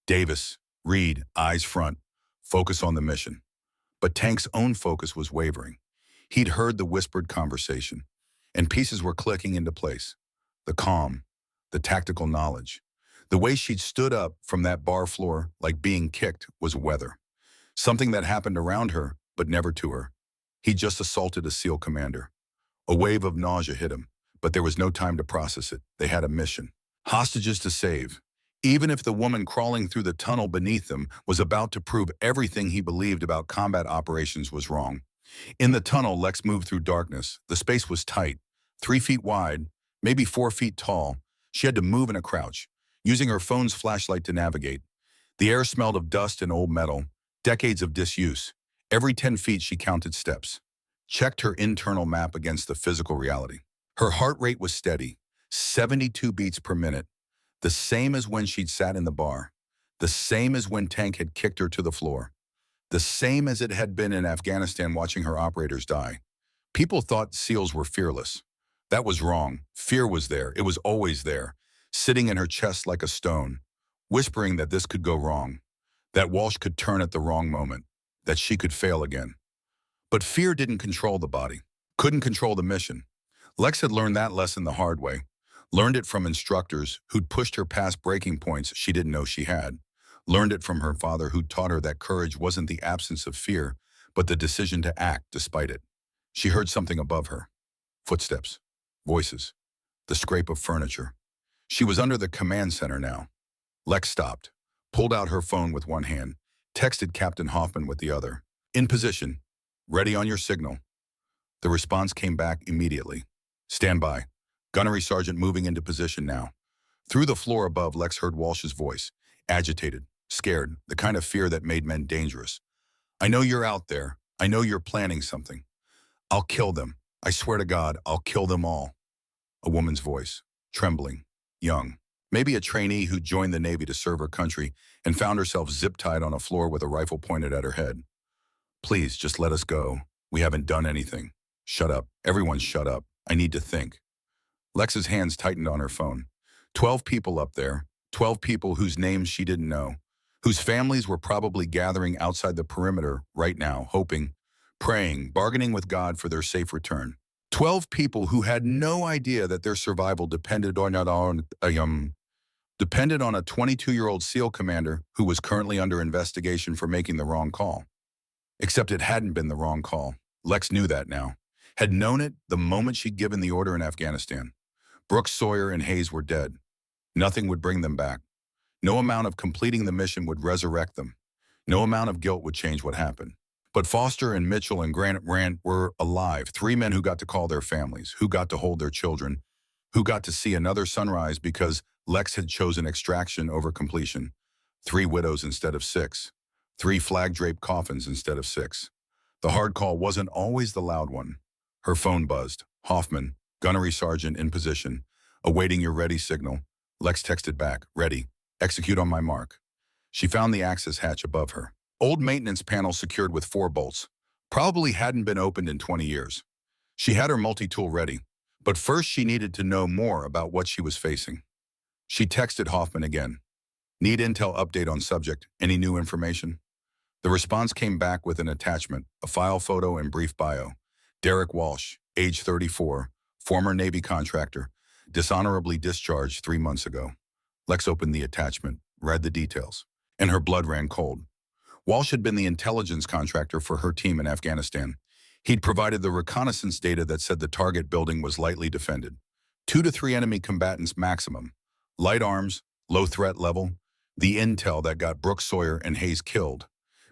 Speaker 1: Davis, Reed, eyes front, focus on the mission. But Tank's own focus was wavering. He'd heard the whispered conversation, and pieces were clicking into place. The calm, the tactical knowledge. The way she'd stood up from that bar floor like being kicked was weather. Something that happened around her, but never to her. He'd just assaulted a SEAL commander. A wave of nausea hit him, but there was no time to process it. They had a mission. Hostages to save. Even if the woman crawling through the tunnel beneath them was about to prove everything he believed about combat operations was wrong. In the tunnel, Lex moved through darkness. The space was tight, 3 feet wide, maybe 4 feet tall. She had to move in a crouch, using her phone's flashlight to navigate. The air smelled of dust and old metal, decades of disuse. Every 10 feet she counted steps, checked her internal map against the physical reality. Her heart rate was steady, 72 beats per minute. The same as when she'd sat in the bar. The same as when Tank had kicked her to the floor. The same as it had been in Afghanistan watching her operators die. People thought SEALs were fearless. That was wrong. Fear was there. It was always there, sitting in her chest like a stone, whispering that this could go wrong, that Walsh could turn at the wrong moment, that she could fail again. But fear didn't control the body, couldn't control the mission. Lex had learned that lesson the hard way, learned it from instructors who'd pushed her past breaking points she didn't know she had, learned it from her father who taught her that courage wasn't the absence of fear, but the decision to act despite it. She heard something above her. Footsteps, voices, the scrape of furniture. She was under the command center now. Lex stopped, pulled out her phone with one hand, texted Captain Hoffman with the other. In position. Ready on your signal. The response came back immediately. Stand by. Gunnery sergeant moving into position now. Through the floor above, Lex heard Walsh's voice, agitated, scared, the kind of fear that made men dangerous. I know you're out there. I know you're planning something. I'll kill them. I swear to God, I'll kill them all. A woman's voice, trembling, young. Maybe a trainee who joined the Navy to serve her country and found herself zip-tied on a floor with a rifle pointed at her head. Please, just let us go. We haven't done anything. Shut up. Everyone shut up. I need to think. Lex's hands tightened on her phone. 12 people up there. 12 people whose names she didn't know, whose families were probably gathering outside the perimeter right now, hoping, praying, bargaining with God for their safe return. 12 people who had no idea that their survival depended on a 22-year-old SEAL commander who was currently under investigation for making the wrong call. Except it hadn't been the wrong call. Lex knew that now. Had known it the moment she'd given the order in Afghanistan. Brooks, Sawyer, and Hayes were dead. Nothing would bring them back. No amount of completing the mission would resurrect them. No amount of guilt would change what happened. But Foster and Mitchell and Grant Rand were alive. 3 men who got to call their families, who got to hold their children, who got to see another sunrise because Lex had chosen extraction over completion. 3 widows instead of 6. 3 flag-draped coffins instead of 6. The hard call wasn't always the loud one. Her phone buzzed. Hoffman, gunnery sergeant in position, awaiting your ready signal. Lex texted back, ready. Execute on my mark. She found the access hatch above her. Old maintenance panel secured with 4 bolts. Probably hadn't been opened in 20 years. She had her multi-tool ready, but first she needed to know more about what she was facing. She texted Hoffman again. Need intel update on subject. Any new information? The response came back with an attachment, a file photo and brief bio. Derek Walsh, age 34, former Navy contractor, dishonorably discharged 3 months ago. Lex opened the attachment, read the details, and her blood ran cold. Walsh had been the intelligence contractor for her team in Afghanistan. He'd provided the reconnaissance data that said the target building was lightly defended. 2 to 3 enemy combatants maximum. Light arms, low threat level. The intel that got Brooks, Sawyer, and Hayes killed.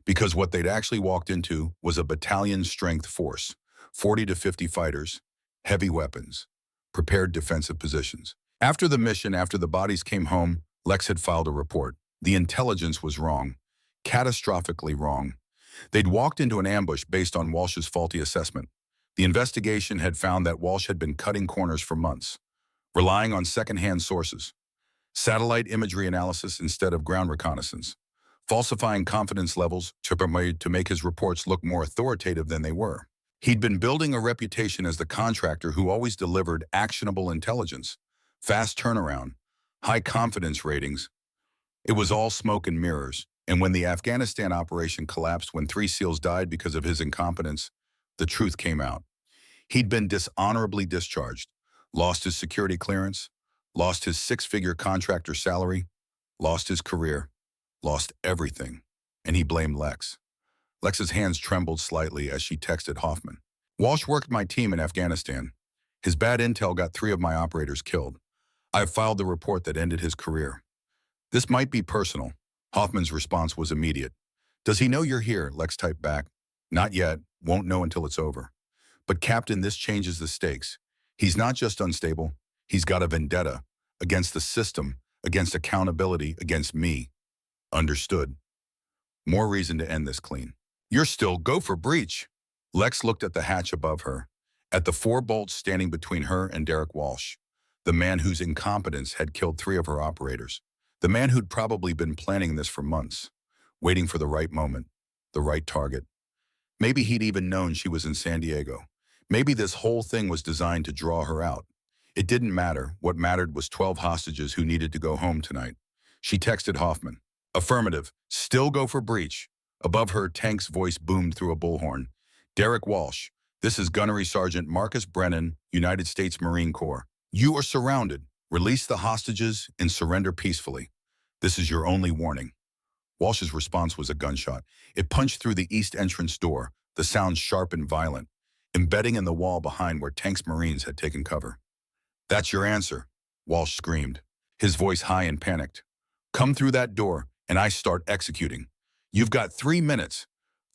Speaker 1: Because what they'd actually walked into was a battalion-strength force, 40 to 50 fighters, heavy weapons, prepared defensive positions. After the mission, after the bodies came home, Lex had filed a report. The intelligence was wrong, catastrophically wrong. They'd walked into an ambush based on Walsh's faulty assessment. The investigation had found that Walsh had been cutting corners for months, relying on second-hand sources, satellite imagery analysis instead of ground reconnaissance, falsifying confidence levels to make his reports look more authoritative than they were. He'd been building a reputation as the contractor who always delivered actionable intelligence, fast turnaround, high confidence ratings. It was all smoke and mirrors, and when the Afghanistan operation collapsed, when 3 SEALs died because of his incompetence, the truth came out. He'd been dishonorably discharged, lost his security clearance, lost his 6-figure contractor salary, lost his career, lost everything, and he blamed Lex. Lex's hands trembled slightly as she texted Hoffman. Walsh worked my team in Afghanistan. His bad intel got 3 of my operators killed. I've filed the report that ended his career. This might be personal. Hoffman's response was immediate. Does he know you're here? Lex typed back. Not yet. Won't know until it's over. But Captain, this changes the stakes. He's not just unstable. He's got a vendetta against the system, against accountability, against me. Understood. More reason to end this clean. You're still go for breach. Lex looked at the hatch above her, at the 4 bolts standing between her and Derek Walsh. The man whose incompetence had killed 3 of her operators. The man who'd probably been planning this for months, waiting for the right moment, the right target. Maybe he'd even known she was in San Diego. Maybe this whole thing was designed to draw her out. It didn't matter. What mattered was 12 hostages who needed to go home tonight. She texted Hoffman. Affirmative. Still go for breach. Above her, Tank's voice boomed through a bullhorn. Derek Walsh, this is Gunnery Sergeant Marcus Brennan, United States Marine Corps. You are surrounded. Release the hostages and surrender peacefully. This is your only warning. Walsh's response was a gunshot. It punched through the east entrance door, the sound sharp and violent, embedding in the wall behind where Tank's Marines had taken cover. That's your answer, Walsh screamed, his voice high and panicked. Come through that door, and I start executing. You've got 3 minutes.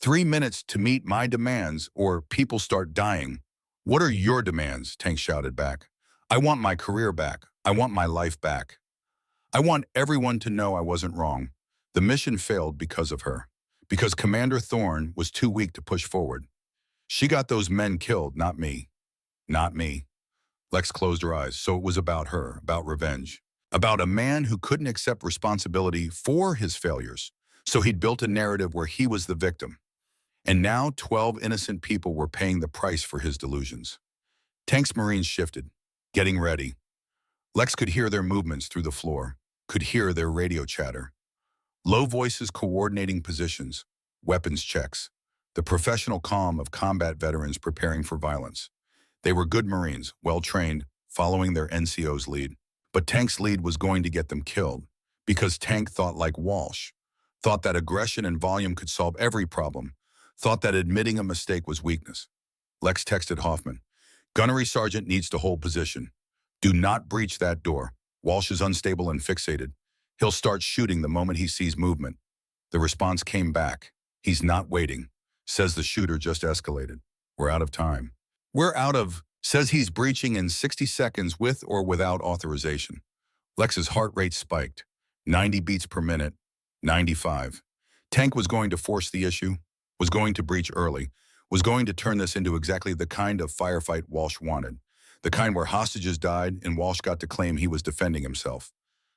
Speaker 1: 3 minutes to meet my demands, or people start dying. What are your demands? Tank shouted back. I want my career back. I want my life back. I want everyone to know I wasn't wrong. The mission failed because of her. Because Commander Thorne was too weak to push forward. She got those men killed, not me. Not me. Lex closed her eyes, so it was about her, about revenge. About a man who couldn't accept responsibility for his failures. So he'd built a narrative where he was the victim. And now 12 innocent people were paying the price for his delusions. Tank's Marines shifted, getting ready. Lex could hear their movements through the floor, could hear their radio chatter. Low voices coordinating positions, weapons checks, the professional calm of combat veterans preparing for violence. They were good Marines, well-trained, following their NCO's lead. But Tank's lead was going to get them killed, because Tank thought like Walsh, thought that aggression and volume could solve every problem, thought that admitting a mistake was weakness. Lex texted Hoffman. Gunnery Sergeant needs to hold position. Do not breach that door. Walsh is unstable and fixated. He'll start shooting the moment he sees movement. The response came back. He's not waiting. Says the shooter just escalated. We're out of time. Says he's breaching in 60 seconds with or without authorization. Lex's heart rate spiked. 90 beats per minute. 95. Tank was going to force the issue, was going to breach early, was going to turn this into exactly the kind of firefight Walsh wanted. The kind where hostages died and Walsh got to claim he was defending himself.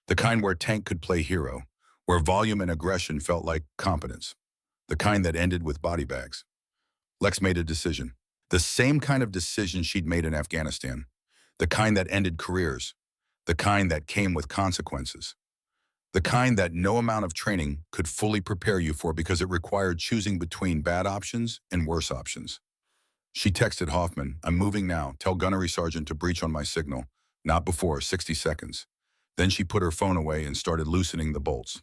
Speaker 1: The kind where Tank could play hero, where volume and aggression felt like competence. The kind that ended with body bags. Lex made a decision. The same kind of decision she'd made in Afghanistan. The kind that ended careers. The kind that came with consequences. The kind that no amount of training could fully prepare you for because it required choosing between bad options and worse options. She texted Hoffman, I'm moving now. Tell Gunnery Sergeant to breach on my signal. Not before 60 seconds. Then she put her phone away and started loosening the bolts.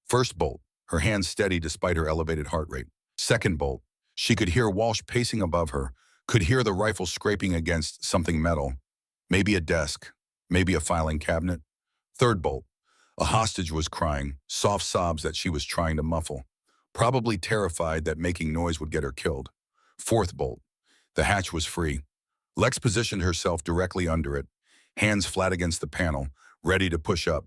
Speaker 1: First bolt, her hands steady despite her elevated heart rate. Second bolt, she could hear Walsh pacing above her, could hear the rifle scraping against something metal. Maybe a desk, maybe a filing cabinet. Third bolt, a hostage was crying, soft sobs that she was trying to muffle, probably terrified that making noise would get her killed. Fourth bolt, the hatch was free. Lex positioned herself directly under it, hands flat against the panel, ready to push up.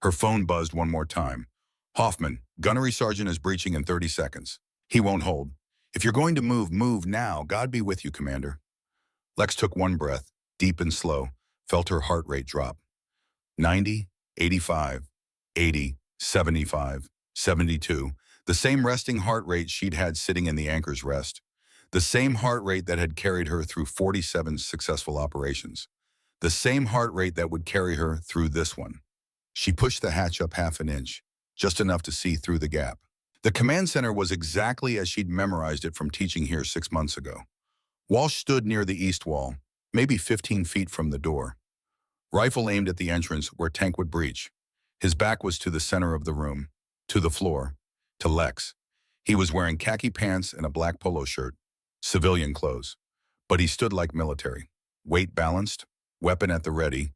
Speaker 1: Her phone buzzed one more time. Hoffman, Gunnery Sergeant is breaching in 30 seconds. He won't hold. If you're going to move now. God be with you, Commander. Lex took one breath, deep and slow, felt her heart rate drop. 90, 85, 80, 75, 72. The same resting heart rate she'd had sitting in the Anchor's Rest. The same heart rate that had carried her through 47 successful operations. The same heart rate that would carry her through this one. She pushed the hatch up half an inch, just enough to see through the gap. The command center was exactly as she'd memorized it from teaching here 6 months ago. Walsh stood near the east wall, maybe 15 feet from the door. Rifle aimed at the entrance where Tank would breach. His back was to the center of the room, to the floor, to Lex. He was wearing khaki pants and a black polo shirt, civilian clothes. But he stood like military, weight balanced, weapon at the ready,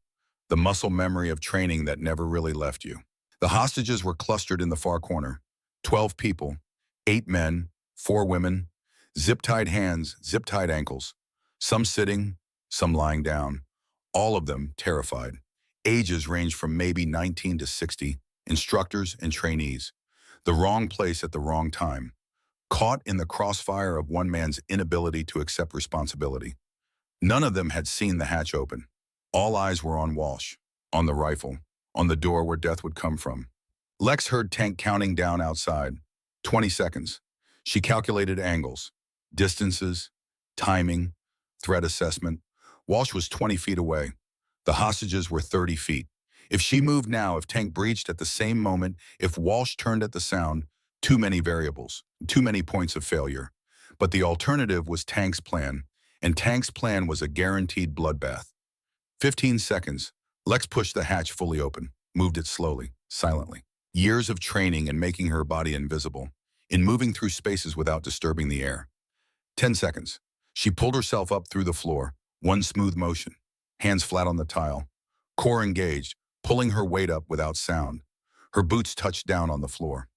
Speaker 1: the muscle memory of training that never really left you. The hostages were clustered in the far corner. 12 people, 8 men, 4 women, zip-tied hands, zip-tied ankles, some sitting, some lying down, all of them terrified. Ages ranged from maybe 19 to 60, instructors and trainees. The wrong place at the wrong time, caught in the crossfire of one man's inability to accept responsibility. None of them had seen the hatch open. All eyes were on Walsh, on the rifle, on the door where death would come from. Lex heard Tank counting down outside. 20 seconds. She calculated angles, distances, timing, threat assessment. Walsh was 20 feet away. The hostages were 30 feet. If she moved now, if Tank breached at the same moment, if Walsh turned at the sound, too many variables, too many points of failure. But the alternative was Tank's plan, and Tank's plan was a guaranteed bloodbath. 15 seconds. Lex pushed the hatch fully open, moved it slowly, silently. Years of training in making her body invisible, in moving through spaces without disturbing the air. 10 seconds. She pulled herself up through the floor, one smooth motion, hands flat on the tile, core engaged, pulling her weight up without sound. Her boots touched down on the floor.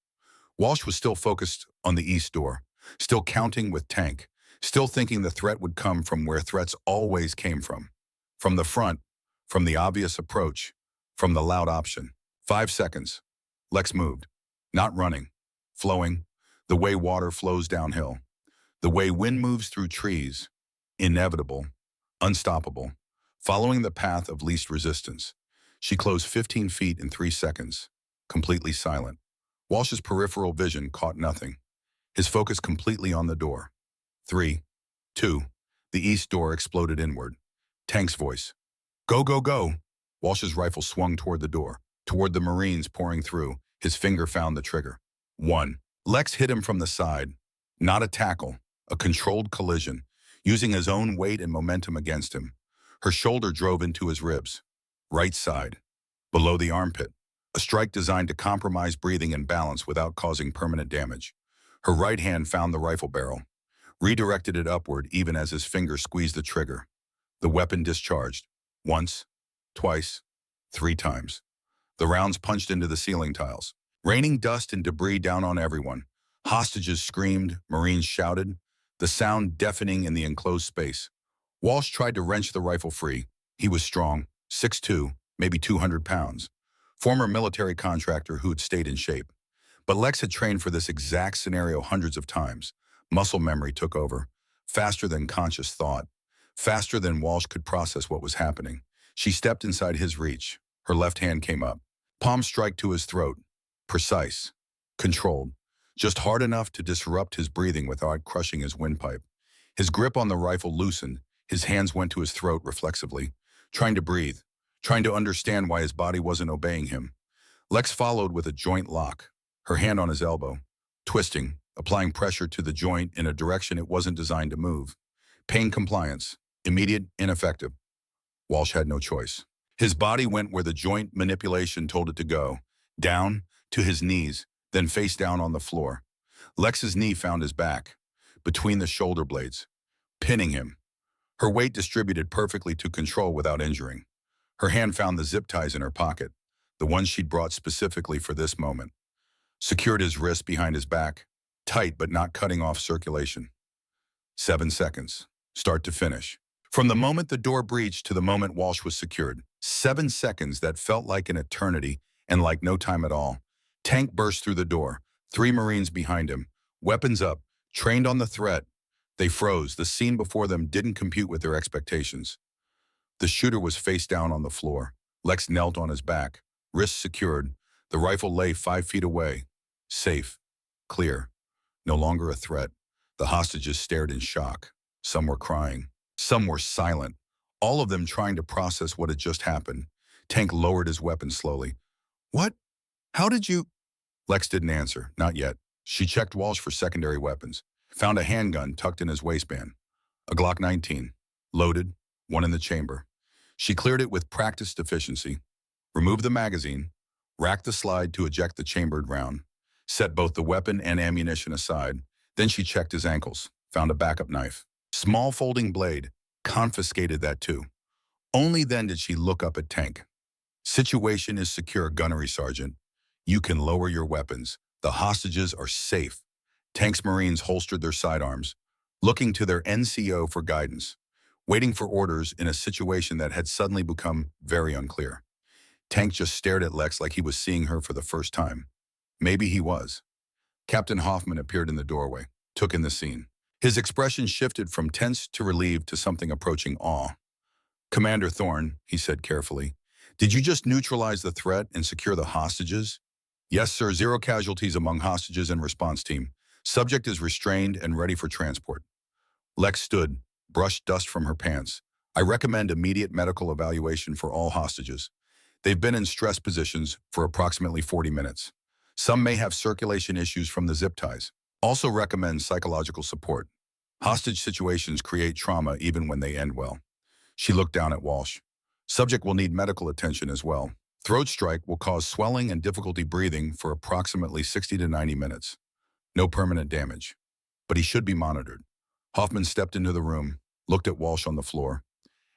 Speaker 1: Walsh was still focused on the east door, still counting with Tank, still thinking the threat would come from where threats always came from the front, from the obvious approach, from the loud option. 5 seconds. Lex moved, not running, flowing, the way water flows downhill, the way wind moves through trees, inevitable, unstoppable, following the path of least resistance. She closed 15 feet in 3 seconds, completely silent. Walsh's peripheral vision caught nothing, his focus completely on the door. 3, 2, the east door exploded inward. Tank's voice. Go, go, go. Walsh's rifle swung toward the door, toward the Marines pouring through. His finger found the trigger. 1. Lex hit him from the side. Not a tackle, a controlled collision, using his own weight and momentum against him. Her shoulder drove into his ribs. Right side. Below the armpit. A strike designed to compromise breathing and balance without causing permanent damage. Her right hand found the rifle barrel, redirected it upward even as his finger squeezed the trigger. The weapon discharged. Once, twice, 3 times. The rounds punched into the ceiling tiles, raining dust and debris down on everyone. Hostages screamed, Marines shouted, the sound deafening in the enclosed space. Walsh tried to wrench the rifle free. He was strong, 6'2", maybe 200 pounds. Former military contractor who'd stayed in shape. But Lex had trained for this exact scenario hundreds of times. Muscle memory took over, faster than conscious thought, faster than Walsh could process what was happening. She stepped inside his reach. Her left hand came up. Palm strike to his throat. Precise. Controlled. Just hard enough to disrupt his breathing without crushing his windpipe. His grip on the rifle loosened. His hands went to his throat reflexively, trying to breathe, trying to understand why his body wasn't obeying him. Lex followed with a joint lock, her hand on his elbow, twisting, applying pressure to the joint in a direction it wasn't designed to move. Pain compliance. Immediate, ineffective. Walsh had no choice. His body went where the joint manipulation told it to go, down to his knees, then face down on the floor. Lex's knee found his back, between the shoulder blades, pinning him. Her weight distributed perfectly to control without injuring. Her hand found the zip ties in her pocket, the ones she'd brought specifically for this moment. Secured his wrist behind his back, tight but not cutting off circulation. 7 seconds, start to finish. From the moment the door breached to the moment Walsh was secured, 7 seconds that felt like an eternity and like no time at all. Tank burst through the door, 3 Marines behind him, weapons up, trained on the threat. They froze. The scene before them didn't compute with their expectations. The shooter was face down on the floor. Lex knelt on his back, wrists secured. The rifle lay 5 feet away. Safe. Clear. No longer a threat. The hostages stared in shock. Some were crying. Some were silent, all of them trying to process what had just happened. Tank lowered his weapon slowly. What? How did you? Lex didn't answer, not yet. She checked Walsh for secondary weapons, found a handgun tucked in his waistband. A Glock 19, loaded, one in the chamber. She cleared it with practiced efficiency, removed the magazine, racked the slide to eject the chambered round, set both the weapon and ammunition aside. Then she checked his ankles, found a backup knife. Small folding blade, confiscated that too. Only then did she look up at Tank. Situation is secure, Gunnery Sergeant. You can lower your weapons. The hostages are safe. Tank's Marines holstered their sidearms, looking to their NCO for guidance, waiting for orders in a situation that had suddenly become very unclear. Tank just stared at Lex like he was seeing her for the first time. Maybe he was. Captain Hoffman appeared in the doorway, took in the scene. His expression shifted from tense to relieved to something approaching awe. Commander Thorne, he said carefully, did you just neutralize the threat and secure the hostages? Yes, sir. 0 casualties among hostages and response team. Subject is restrained and ready for transport. Lex stood, brushed dust from her pants. I recommend immediate medical evaluation for all hostages. They've been in stress positions for approximately 40 minutes. Some may have circulation issues from the zip ties. Also recommend psychological support. Hostage situations create trauma even when they end well. She looked down at Walsh. Subject will need medical attention as well. Throat strike will cause swelling and difficulty breathing for approximately 60 to 90 minutes. No permanent damage, but he should be monitored. Hoffman stepped into the room, looked at Walsh on the floor,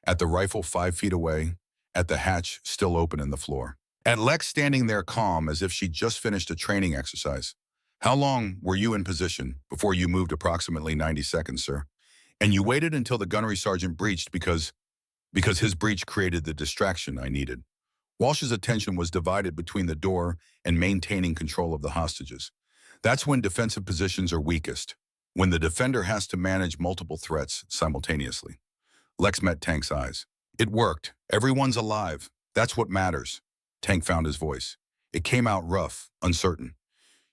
Speaker 1: at the rifle 5 feet away, at the hatch still open in the floor, at Lex standing there calm as if she'd just finished a training exercise. How long were you in position before you moved? Approximately 90 seconds, sir. And you waited until the gunnery sergeant breached because his breach created the distraction I needed. Walsh's attention was divided between the door and maintaining control of the hostages. That's when defensive positions are weakest, when the defender has to manage multiple threats simultaneously. Lex met Tank's eyes. It worked. Everyone's alive. That's what matters. Tank found his voice. It came out rough, uncertain.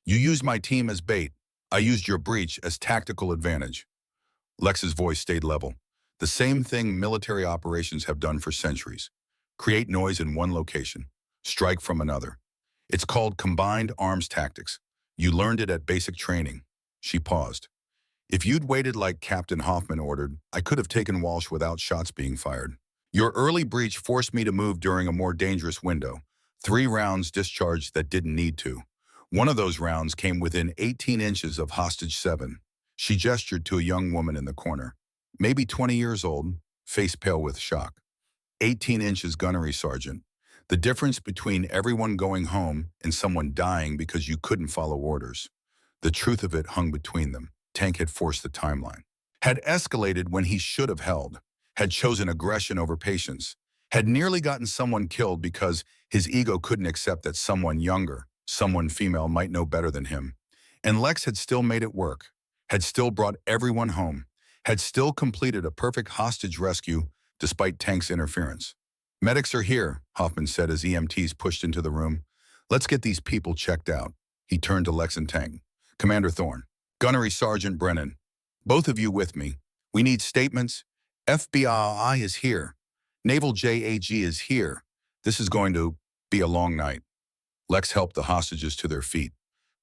Speaker 1: You used my team as bait. I used your breach as tactical advantage. Lex's voice stayed level. The same thing military operations have done for centuries. Create noise in one location, strike from another. It's called combined arms tactics. You learned it at basic training. She paused. If you'd waited like Captain Hoffman ordered, I could have taken Walsh without shots being fired. Your early breach forced me to move during a more dangerous window. 3 rounds discharged that didn't need to. One of those rounds came within 18 inches of hostage 7. She gestured to a young woman in the corner, maybe 20 years old, face pale with shock. 18 inches, gunnery sergeant. The difference between everyone going home and someone dying because you couldn't follow orders. The truth of it hung between them. Tank had forced the timeline, had escalated when he should have held, had chosen aggression over patience, had nearly gotten someone killed because his ego couldn't accept that someone younger, someone female might know better than him. And Lex had still made it work, had still brought everyone home, had still completed a perfect hostage rescue despite Tank's interference. Medics are here, Hoffman said as EMTs pushed into the room. Let's get these people checked out. He turned to Lex and Tank. Commander Thorne, Gunnery Sergeant Brennan, both of you with me. We need statements. FBI is here. Naval JAG is here. This is going to be a long night. Lex helped the hostages to their feet,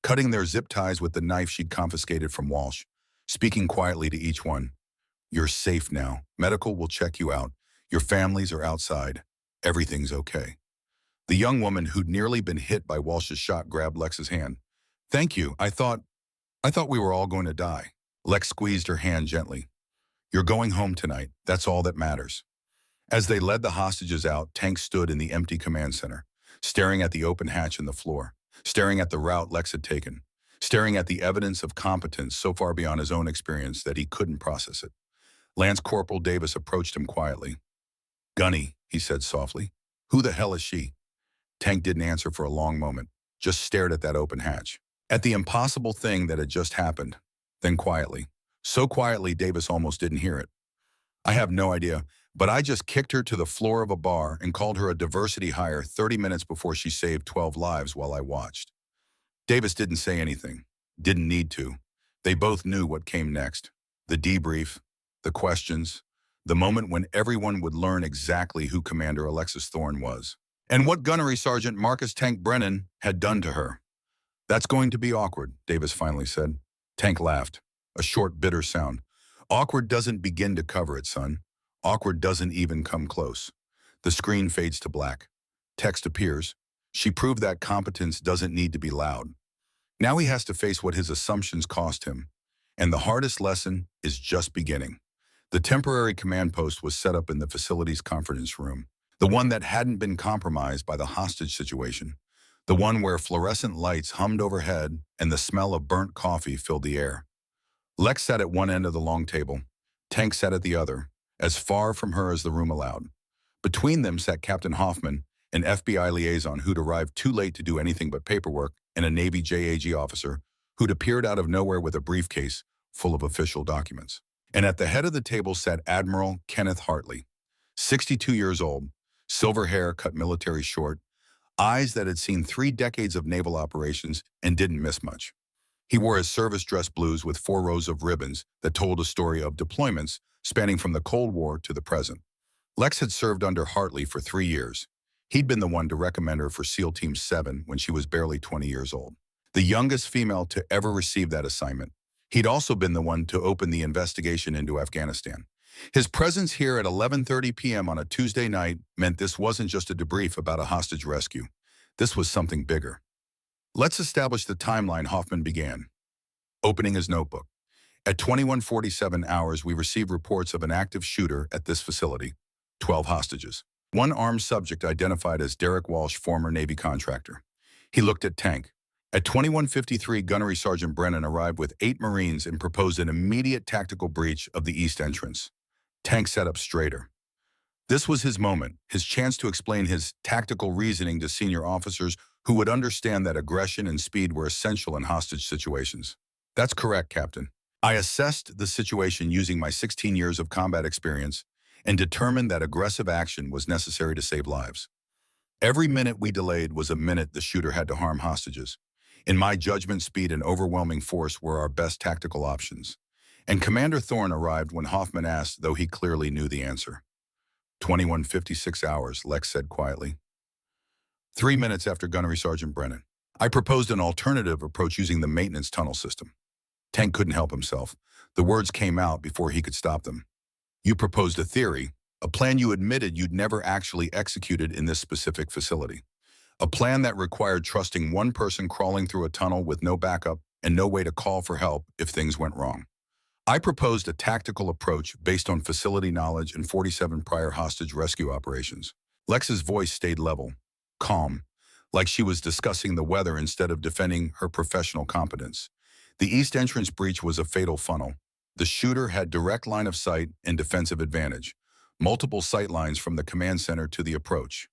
Speaker 1: cutting their zip ties with the knife she'd confiscated from Walsh, speaking quietly to each one. You're safe now. Medical will check you out. Your families are outside. Everything's okay. The young woman who'd nearly been hit by Walsh's shot grabbed Lex's hand. Thank you. I thought we were all going to die. Lex squeezed her hand gently. You're going home tonight. That's all that matters. As they led the hostages out, Tank stood in the empty command center, staring at the open hatch in the floor, staring at the route Lex had taken, staring at the evidence of competence so far beyond his own experience that he couldn't process it. Lance Corporal Davis approached him quietly. Gunny, he said softly. Who the hell is she? Tank didn't answer for a long moment, just stared at that open hatch, at the impossible thing that had just happened. Then quietly, so quietly Davis almost didn't hear it. I have no idea, but I just kicked her to the floor of a bar and called her a diversity hire 30 minutes before she saved 12 lives while I watched. Davis didn't say anything, didn't need to. They both knew what came next. The debrief, the questions, the moment when everyone would learn exactly who Commander Alexis Thorne was, and what Gunnery Sergeant Marcus Tank Brennan had done to her. That's going to be awkward, Davis finally said. Tank laughed, a short, bitter sound. Awkward doesn't begin to cover it, son. Awkward doesn't even come close. The screen fades to black. Text appears. She proved that competence doesn't need to be loud. Now he has to face what his assumptions cost him. And the hardest lesson is just beginning. The temporary command post was set up in the facility's conference room, the one that hadn't been compromised by the hostage situation, the one where fluorescent lights hummed overhead and the smell of burnt coffee filled the air. Lex sat at one end of the long table. Tank sat at the other, as far from her as the room allowed. Between them sat Captain Hoffman, an FBI liaison who'd arrived too late to do anything but paperwork, and a Navy JAG officer who'd appeared out of nowhere with a briefcase full of official documents. And at the head of the table sat Admiral Kenneth Hartley, 62 years old, silver hair cut military short, eyes that had seen 3 decades of naval operations and didn't miss much. He wore his service dress blues with 4 rows of ribbons that told a story of deployments spanning from the Cold War to the present. Lex had served under Hartley for 3 years. He'd been the one to recommend her for SEAL Team 7 when she was barely 20 years old, the youngest female to ever receive that assignment. He'd also been the one to open the investigation into Afghanistan. His presence here at 11:30 p.m. on a Tuesday night meant this wasn't just a debrief about a hostage rescue. This was something bigger. Let's establish the timeline. Hoffman began, opening his notebook. At 21:47 hours, we received reports of an active shooter at this facility. 12 hostages. One armed subject identified as Derek Walsh, former Navy contractor. He looked at Tank. At 21:53, Gunnery Sergeant Brennan arrived with 8 Marines and proposed an immediate tactical breach of the east entrance. Tank sat up straighter. This was his moment, his chance to explain his tactical reasoning to senior officers who would understand that aggression and speed were essential in hostage situations. That's correct, Captain. I assessed the situation using my 16 years of combat experience and determined that aggressive action was necessary to save lives. Every minute we delayed was a minute the shooter had to harm hostages. In my judgment, speed and overwhelming force were our best tactical options. And Commander Thorne arrived when Hoffman asked, though he clearly knew the answer. 21:56 hours, Lex said quietly. 3 minutes after Gunnery Sergeant Brennan. I proposed an alternative approach using the maintenance tunnel system. Tank couldn't help himself. The words came out before he could stop them. You proposed a theory, a plan you admitted you'd never actually executed in this specific facility. A plan that required trusting one person crawling through a tunnel with no backup and no way to call for help if things went wrong. I proposed a tactical approach based on facility knowledge and 47 prior hostage rescue operations. Lex's voice stayed level, calm, like she was discussing the weather instead of defending her professional competence. The east entrance breach was a fatal funnel. The shooter had direct line of sight and defensive advantage, multiple sight lines from the command center to the approach,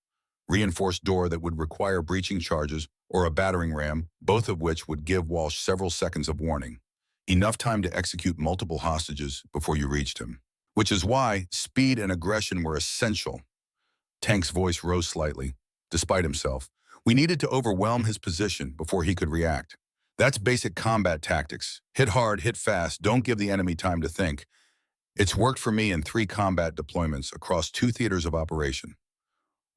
Speaker 1: reinforced door that would require breaching charges or a battering ram, both of which would give Walsh several seconds of warning. Enough time to execute multiple hostages before you reached him. Which is why speed and aggression were essential. Tank's voice rose slightly. Despite himself, we needed to overwhelm his position before he could react. That's basic combat tactics. Hit hard, hit fast, don't give the enemy time to think. It's worked for me in 3 combat deployments across 2 theaters of operation.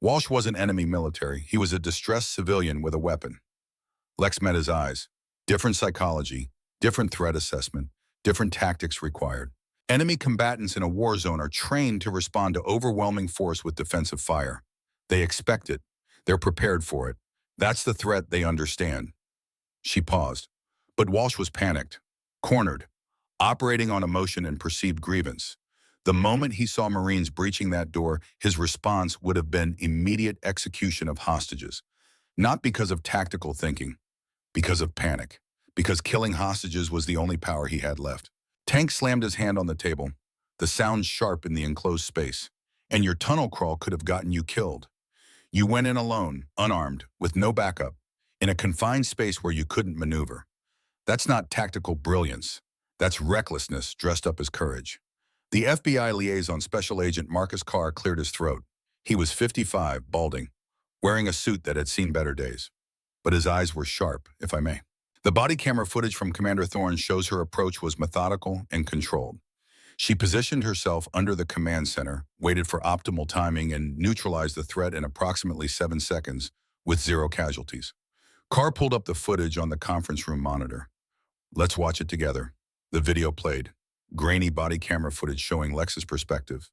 Speaker 1: Walsh wasn't enemy military. He was a distressed civilian with a weapon. Lex met his eyes. Different psychology, different threat assessment, different tactics required. Enemy combatants in a war zone are trained to respond to overwhelming force with defensive fire. They expect it. They're prepared for it. That's the threat they understand. She paused. But Walsh was panicked, cornered, operating on emotion and perceived grievance. The moment he saw Marines breaching that door, his response would have been immediate execution of hostages. Not because of tactical thinking, because of panic. Because killing hostages was the only power he had left. Tank slammed his hand on the table, the sound sharp in the enclosed space. And your tunnel crawl could have gotten you killed. You went in alone, unarmed, with no backup, in a confined space where you couldn't maneuver. That's not tactical brilliance. That's recklessness dressed up as courage. The FBI liaison Special Agent Marcus Carr cleared his throat. He was 55, balding, wearing a suit that had seen better days. But his eyes were sharp, if I may. The body camera footage from Commander Thorne shows her approach was methodical and controlled. She positioned herself under the command center, waited for optimal timing, and neutralized the threat in approximately 7 seconds with 0 casualties. Carr pulled up the footage on the conference room monitor. Let's watch it together. The video played. Grainy body camera footage showing Lex's perspective.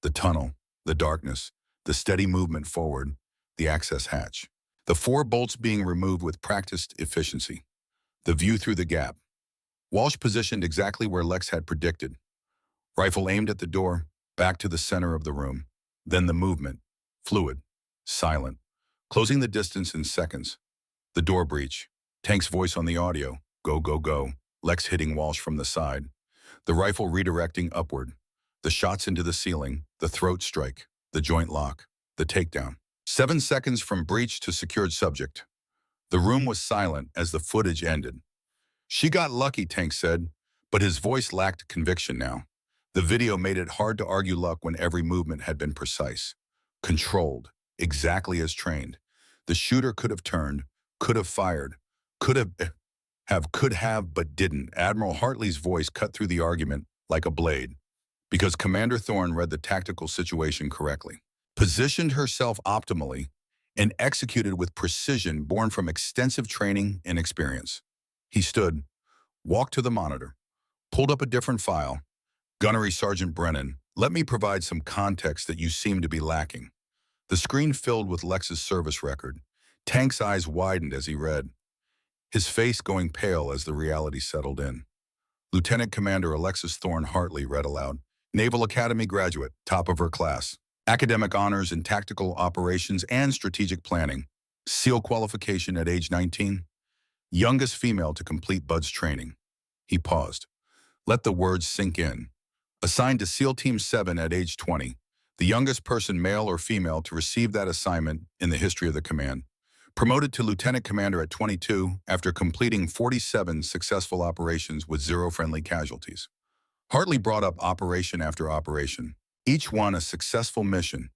Speaker 1: The tunnel, the darkness, the steady movement forward, the access hatch. The 4 bolts being removed with practiced efficiency. The view through the gap. Walsh positioned exactly where Lex had predicted. Rifle aimed at the door, back to the center of the room. Then the movement. Fluid. Silent. Closing the distance in seconds. The door breach. Tank's voice on the audio. Go, go, go. Lex hitting Walsh from the side. The rifle redirecting upward. The shots into the ceiling. The throat strike. The joint lock. The takedown. 7 seconds from breach to secured subject. The room was silent as the footage ended. She got lucky, Tank said, but his voice lacked conviction now. The video made it hard to argue luck when every movement had been precise, controlled, exactly as trained. The shooter could have turned, could have fired, could have, but didn't. Admiral Hartley's voice cut through the argument like a blade, because Commander Thorne read the tactical situation correctly, positioned herself optimally, and executed with precision born from extensive training and experience. He stood, walked to the monitor, pulled up a different file. Gunnery Sergeant Brennan, let me provide some context that you seem to be lacking. The screen filled with Lex's service record. Tank's eyes widened as he read, his face going pale as the reality settled in. Lieutenant Commander Alexis Thorne Hartley read aloud, Naval Academy graduate, top of her class, academic honors in tactical operations and strategic planning, SEAL qualification at age 19, youngest female to complete BUDS training. He paused. Let the words sink in. Assigned to SEAL Team 7 at age 20, the youngest person, male or female, to receive that assignment in the history of the command. Promoted to Lieutenant Commander at 22 after completing 47 successful operations with 0 friendly casualties. Hartley brought up operation after operation, each one a successful mission,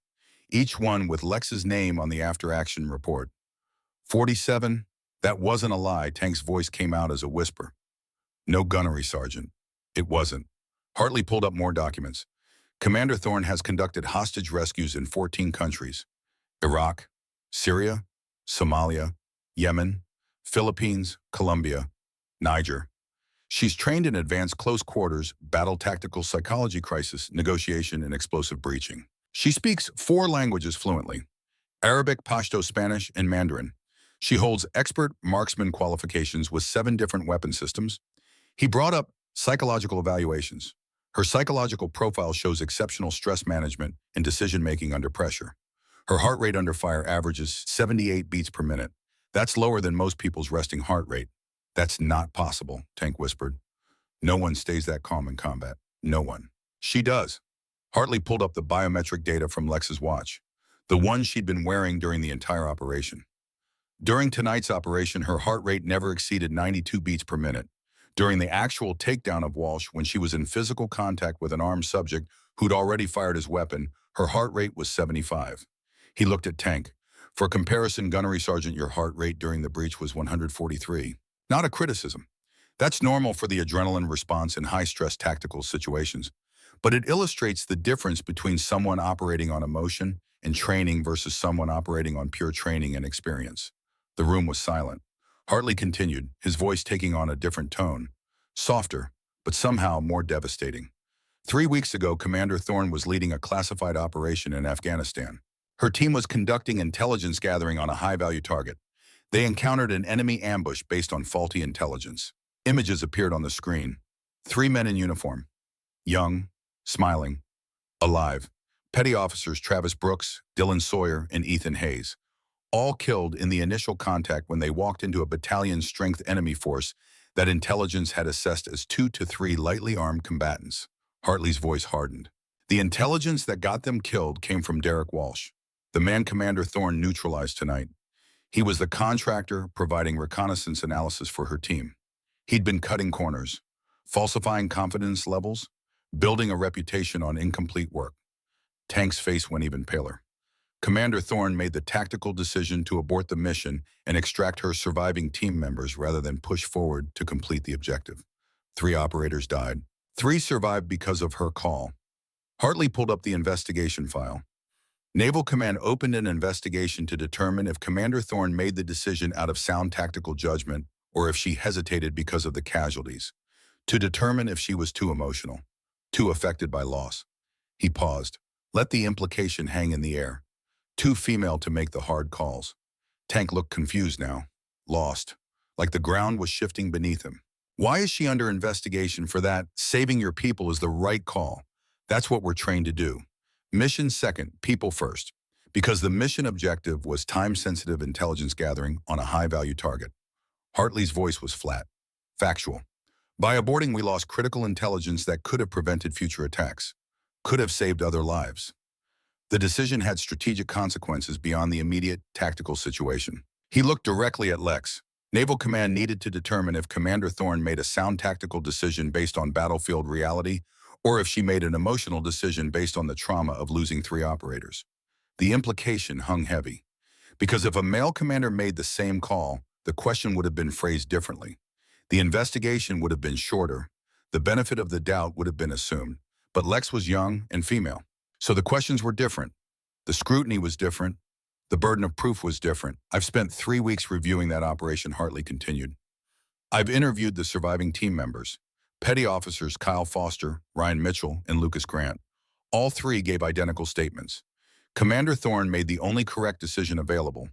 Speaker 1: each one with Lex's name on the after-action report. 47? That wasn't a lie. Tank's voice came out as a whisper. No, Gunnery Sergeant. It wasn't. Hartley pulled up more documents. Commander Thorne has conducted hostage rescues in 14 countries: Iraq, Syria, Somalia, Yemen, Philippines, Colombia, Niger. She's trained in advanced close quarters, battle tactical psychology, crisis, negotiation, and explosive breaching. She speaks 4 languages fluently: Arabic, Pashto, Spanish, and Mandarin. She holds expert marksman qualifications with 7 different weapon systems. He brought up psychological evaluations. Her psychological profile shows exceptional stress management and decision-making under pressure. Her heart rate under fire averages 78 beats per minute. That's lower than most people's resting heart rate. That's not possible, Tank whispered. No one stays that calm in combat. No one. She does. Hartley pulled up the biometric data from Lex's watch, the one she'd been wearing during the entire operation. During tonight's operation, her heart rate never exceeded 92 beats per minute. During the actual takedown of Walsh, when she was in physical contact with an armed subject who'd already fired his weapon, her heart rate was 75. He looked at Tank. For comparison, Gunnery Sergeant, your heart rate during the breach was 143. Not a criticism. That's normal for the adrenaline response in high-stress tactical situations. But it illustrates the difference between someone operating on emotion and training versus someone operating on pure training and experience. The room was silent. Hartley continued, his voice taking on a different tone, softer, but somehow more devastating. 3 weeks ago, Commander Thorne was leading a classified operation in Afghanistan. Her team was conducting intelligence gathering on a high-value target. They encountered an enemy ambush based on faulty intelligence. Images appeared on the screen. 3 men in uniform. Young, smiling, alive. Petty officers Travis Brooks, Dylan Sawyer, and Ethan Hayes. All killed in the initial contact when they walked into a battalion-strength enemy force that intelligence had assessed as 2 to 3 lightly armed combatants. Hartley's voice hardened. The intelligence that got them killed came from Derek Walsh, the man Commander Thorne neutralized tonight. He was the contractor providing reconnaissance analysis for her team. He'd been cutting corners, falsifying confidence levels, building a reputation on incomplete work. Tank's face went even paler. Commander Thorne made the tactical decision to abort the mission and extract her surviving team members rather than push forward to complete the objective. 3 operators died. 3 survived because of her call. Hartley pulled up the investigation file. Naval Command opened an investigation to determine if Commander Thorne made the decision out of sound tactical judgment or if she hesitated because of the casualties, to determine if she was too emotional, too affected by loss. He paused, let the implication hang in the air. Too female to make the hard calls. Tank looked confused now, lost, like the ground was shifting beneath him. Why is she under investigation for that? Saving your people is the right call. That's what we're trained to do. Mission second, people first. Because the mission objective was time-sensitive intelligence gathering on a high-value target. Hartley's voice was flat, factual. By aborting, we lost critical intelligence that could have prevented future attacks, could have saved other lives. The decision had strategic consequences beyond the immediate tactical situation. He looked directly at Lex. Naval Command needed to determine if Commander Thorne made a sound tactical decision based on battlefield reality or if she made an emotional decision based on the trauma of losing 3 operators. The implication hung heavy, because if a male commander made the same call, the question would have been phrased differently. The investigation would have been shorter. The benefit of the doubt would have been assumed. But Lex was young and female. So the questions were different. The scrutiny was different. The burden of proof was different. I've spent 3 weeks reviewing that operation, Hartley continued. I've interviewed the surviving team members, Petty Officers Kyle Foster, Ryan Mitchell, and Lucas Grant. All 3 gave identical statements. Commander Thorne made the only correct decision available.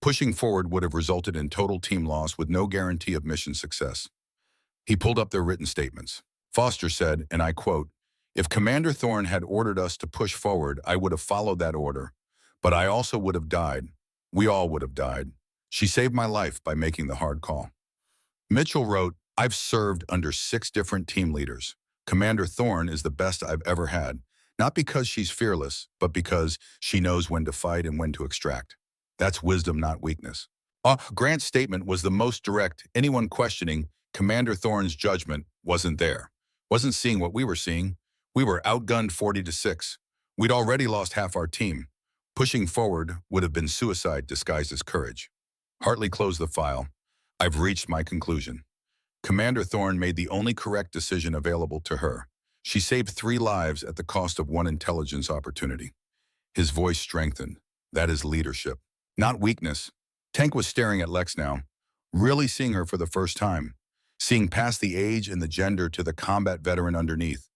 Speaker 1: Pushing forward would have resulted in total team loss with no guarantee of mission success. He pulled up their written statements. Foster said, and I quote, "If Commander Thorne had ordered us to push forward, I would have followed that order. But I also would have died. We all would have died. She saved my life by making the hard call." Mitchell wrote, "I've served under 6 different team leaders. Commander Thorne is the best I've ever had, not because she's fearless, but because she knows when to fight and when to extract. That's wisdom, not weakness." Grant's statement was the most direct. Anyone questioning Commander Thorne's judgment wasn't there, wasn't seeing what we were seeing. We were outgunned 40-6. We'd already lost half our team. Pushing forward would have been suicide disguised as courage. Hartley closed the file. I've reached my conclusion. Commander Thorne made the only correct decision available to her. She saved 3 lives at the cost of 1 intelligence opportunity. His voice strengthened. That is leadership, not weakness. Tank was staring at Lex now, really seeing her for the first time, seeing past the age and the gender to the combat veteran underneath.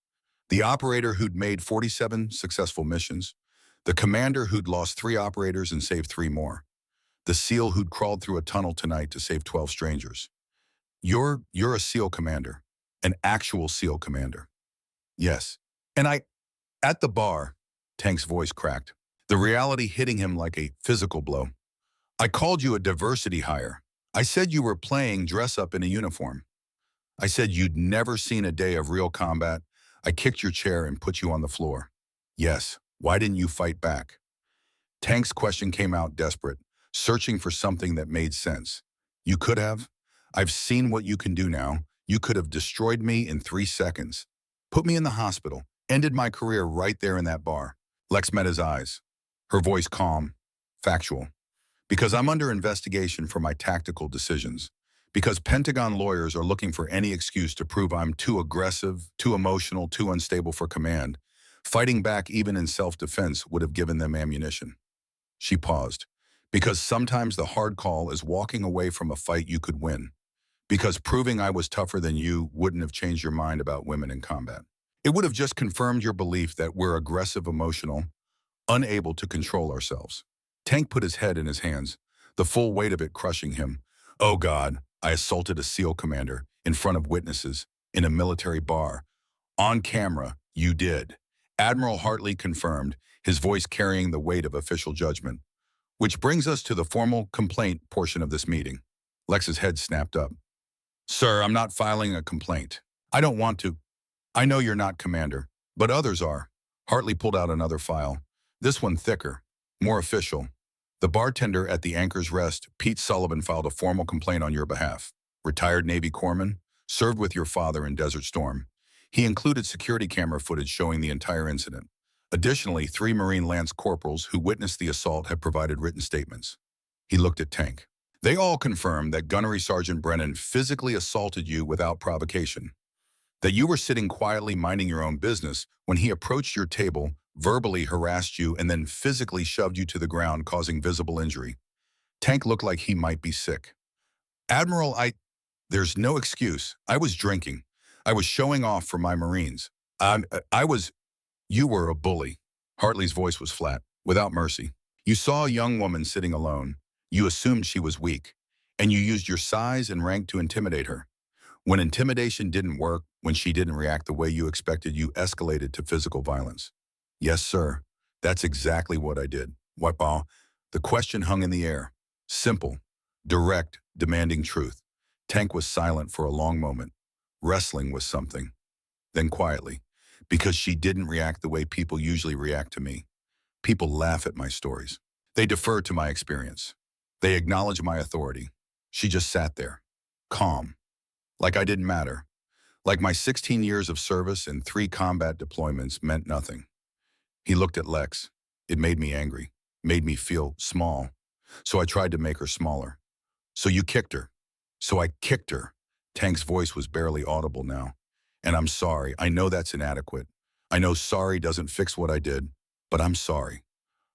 Speaker 1: The operator who'd made 47 successful missions. The commander who'd lost 3 operators and saved 3 more. The SEAL who'd crawled through a tunnel tonight to save 12 strangers. You're a SEAL commander, an actual SEAL commander. Yes. And at the bar, Tank's voice cracked, the reality hitting him like a physical blow. I called you a diversity hire. I said you were playing dress up in a uniform. I said you'd never seen a day of real combat. I kicked your chair and put you on the floor. Yes. Why didn't you fight back? Tank's question came out desperate, searching for something that made sense. You could have. I've seen what you can do now. You could have destroyed me in 3 seconds. Put me in the hospital. Ended my career right there in that bar. Lex met his eyes. Her voice calm, factual. Because I'm under investigation for my tactical decisions. Because Pentagon lawyers are looking for any excuse to prove I'm too aggressive, too emotional, too unstable for command. Fighting back even in self-defense would have given them ammunition. She paused. Because sometimes the hard call is walking away from a fight you could win. Because proving I was tougher than you wouldn't have changed your mind about women in combat. It would have just confirmed your belief that we're aggressive, emotional, unable to control ourselves. Tank put his head in his hands, the full weight of it crushing him. Oh God, I assaulted a SEAL commander in front of witnesses in a military bar. On camera, you did. Admiral Hartley confirmed, his voice carrying the weight of official judgment. Which brings us to the formal complaint portion of this meeting. Lex's head snapped up. Sir, I'm not filing a complaint. I don't want to. I know you're not commander, but others are. Hartley pulled out another file. This one thicker, more official. The bartender at the Anchor's Rest, Pete Sullivan, filed a formal complaint on your behalf. Retired Navy corpsman, served with your father in Desert Storm. He included security camera footage showing the entire incident. Additionally, 3 Marine Lance corporals who witnessed the assault have provided written statements. He looked at Tank. They all confirmed that Gunnery Sergeant Brennan physically assaulted you without provocation. That you were sitting quietly minding your own business when he approached your table, verbally harassed you, and then physically shoved you to the ground, causing visible injury. Tank looked like he might be sick. Admiral, there's no excuse. I was drinking. I was showing off for my Marines. You were a bully. Hartley's voice was flat, without mercy. You saw a young woman sitting alone. You assumed she was weak, and you used your size and rank to intimidate her. When intimidation didn't work, when she didn't react the way you expected, you escalated to physical violence. Yes, sir. That's exactly what I did. Wapau. The question hung in the air. Simple, direct, demanding truth. Tank was silent for a long moment, wrestling with something. Then quietly, because she didn't react the way people usually react to me. People laugh at my stories. They defer to my experience. They acknowledge my authority. She just sat there, calm, like I didn't matter, Like my 16 years of service and 3 combat deployments meant nothing. He looked at Lex. It made me angry, made me feel small. So I tried to make her smaller. So you kicked her. So I kicked her. Tank's voice was barely audible now. And I'm sorry. I know that's inadequate. I know sorry doesn't fix what I did, but I'm sorry.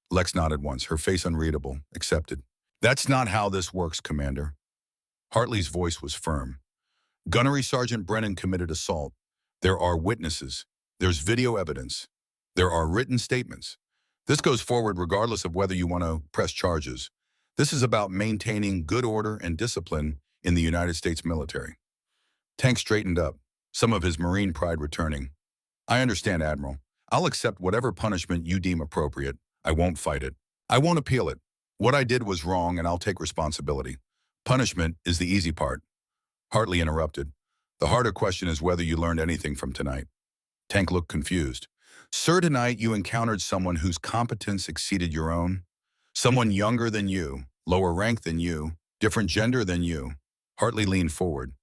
Speaker 1: Lex nodded once, her face unreadable, accepted. That's not how this works, Commander. Hartley's voice was firm. Gunnery Sergeant Brennan committed assault. There are witnesses. There's video evidence. There are written statements. This goes forward regardless of whether you want to press charges. This is about maintaining good order and discipline in the United States military. Tank straightened up, some of his Marine pride returning. I understand, Admiral. I'll accept whatever punishment you deem appropriate. I won't fight it. I won't appeal it. What I did was wrong, and I'll take responsibility. Punishment is the easy part. Hartley interrupted. The harder question is whether you learned anything from tonight. Tank looked confused. Sir, tonight you encountered someone whose competence exceeded your own. Someone younger than you, lower rank than you, different gender than you. Hartley leaned forward,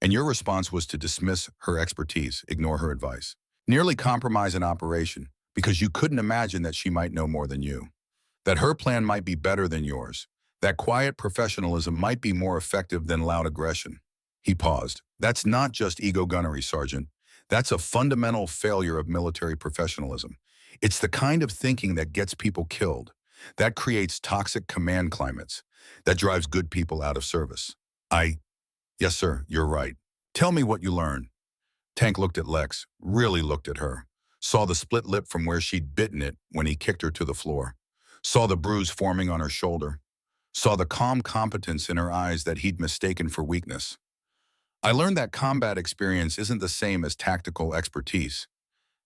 Speaker 1: and your response was to dismiss her expertise, ignore her advice. Nearly compromise an operation because you couldn't imagine that she might know more than you. That her plan might be better than yours. That quiet professionalism might be more effective than loud aggression. He paused. That's not just ego, Gunnery Sergeant. That's a fundamental failure of military professionalism. It's the kind of thinking that gets people killed. That creates toxic command climates. That drives good people out of service. Yes, sir, you're right. Tell me what you learned. Tank looked at Lex, really looked at her. Saw the split lip from where she'd bitten it when he kicked her to the floor. Saw the bruise forming on her shoulder. Saw the calm competence in her eyes that he'd mistaken for weakness. I learned that combat experience isn't the same as tactical expertise.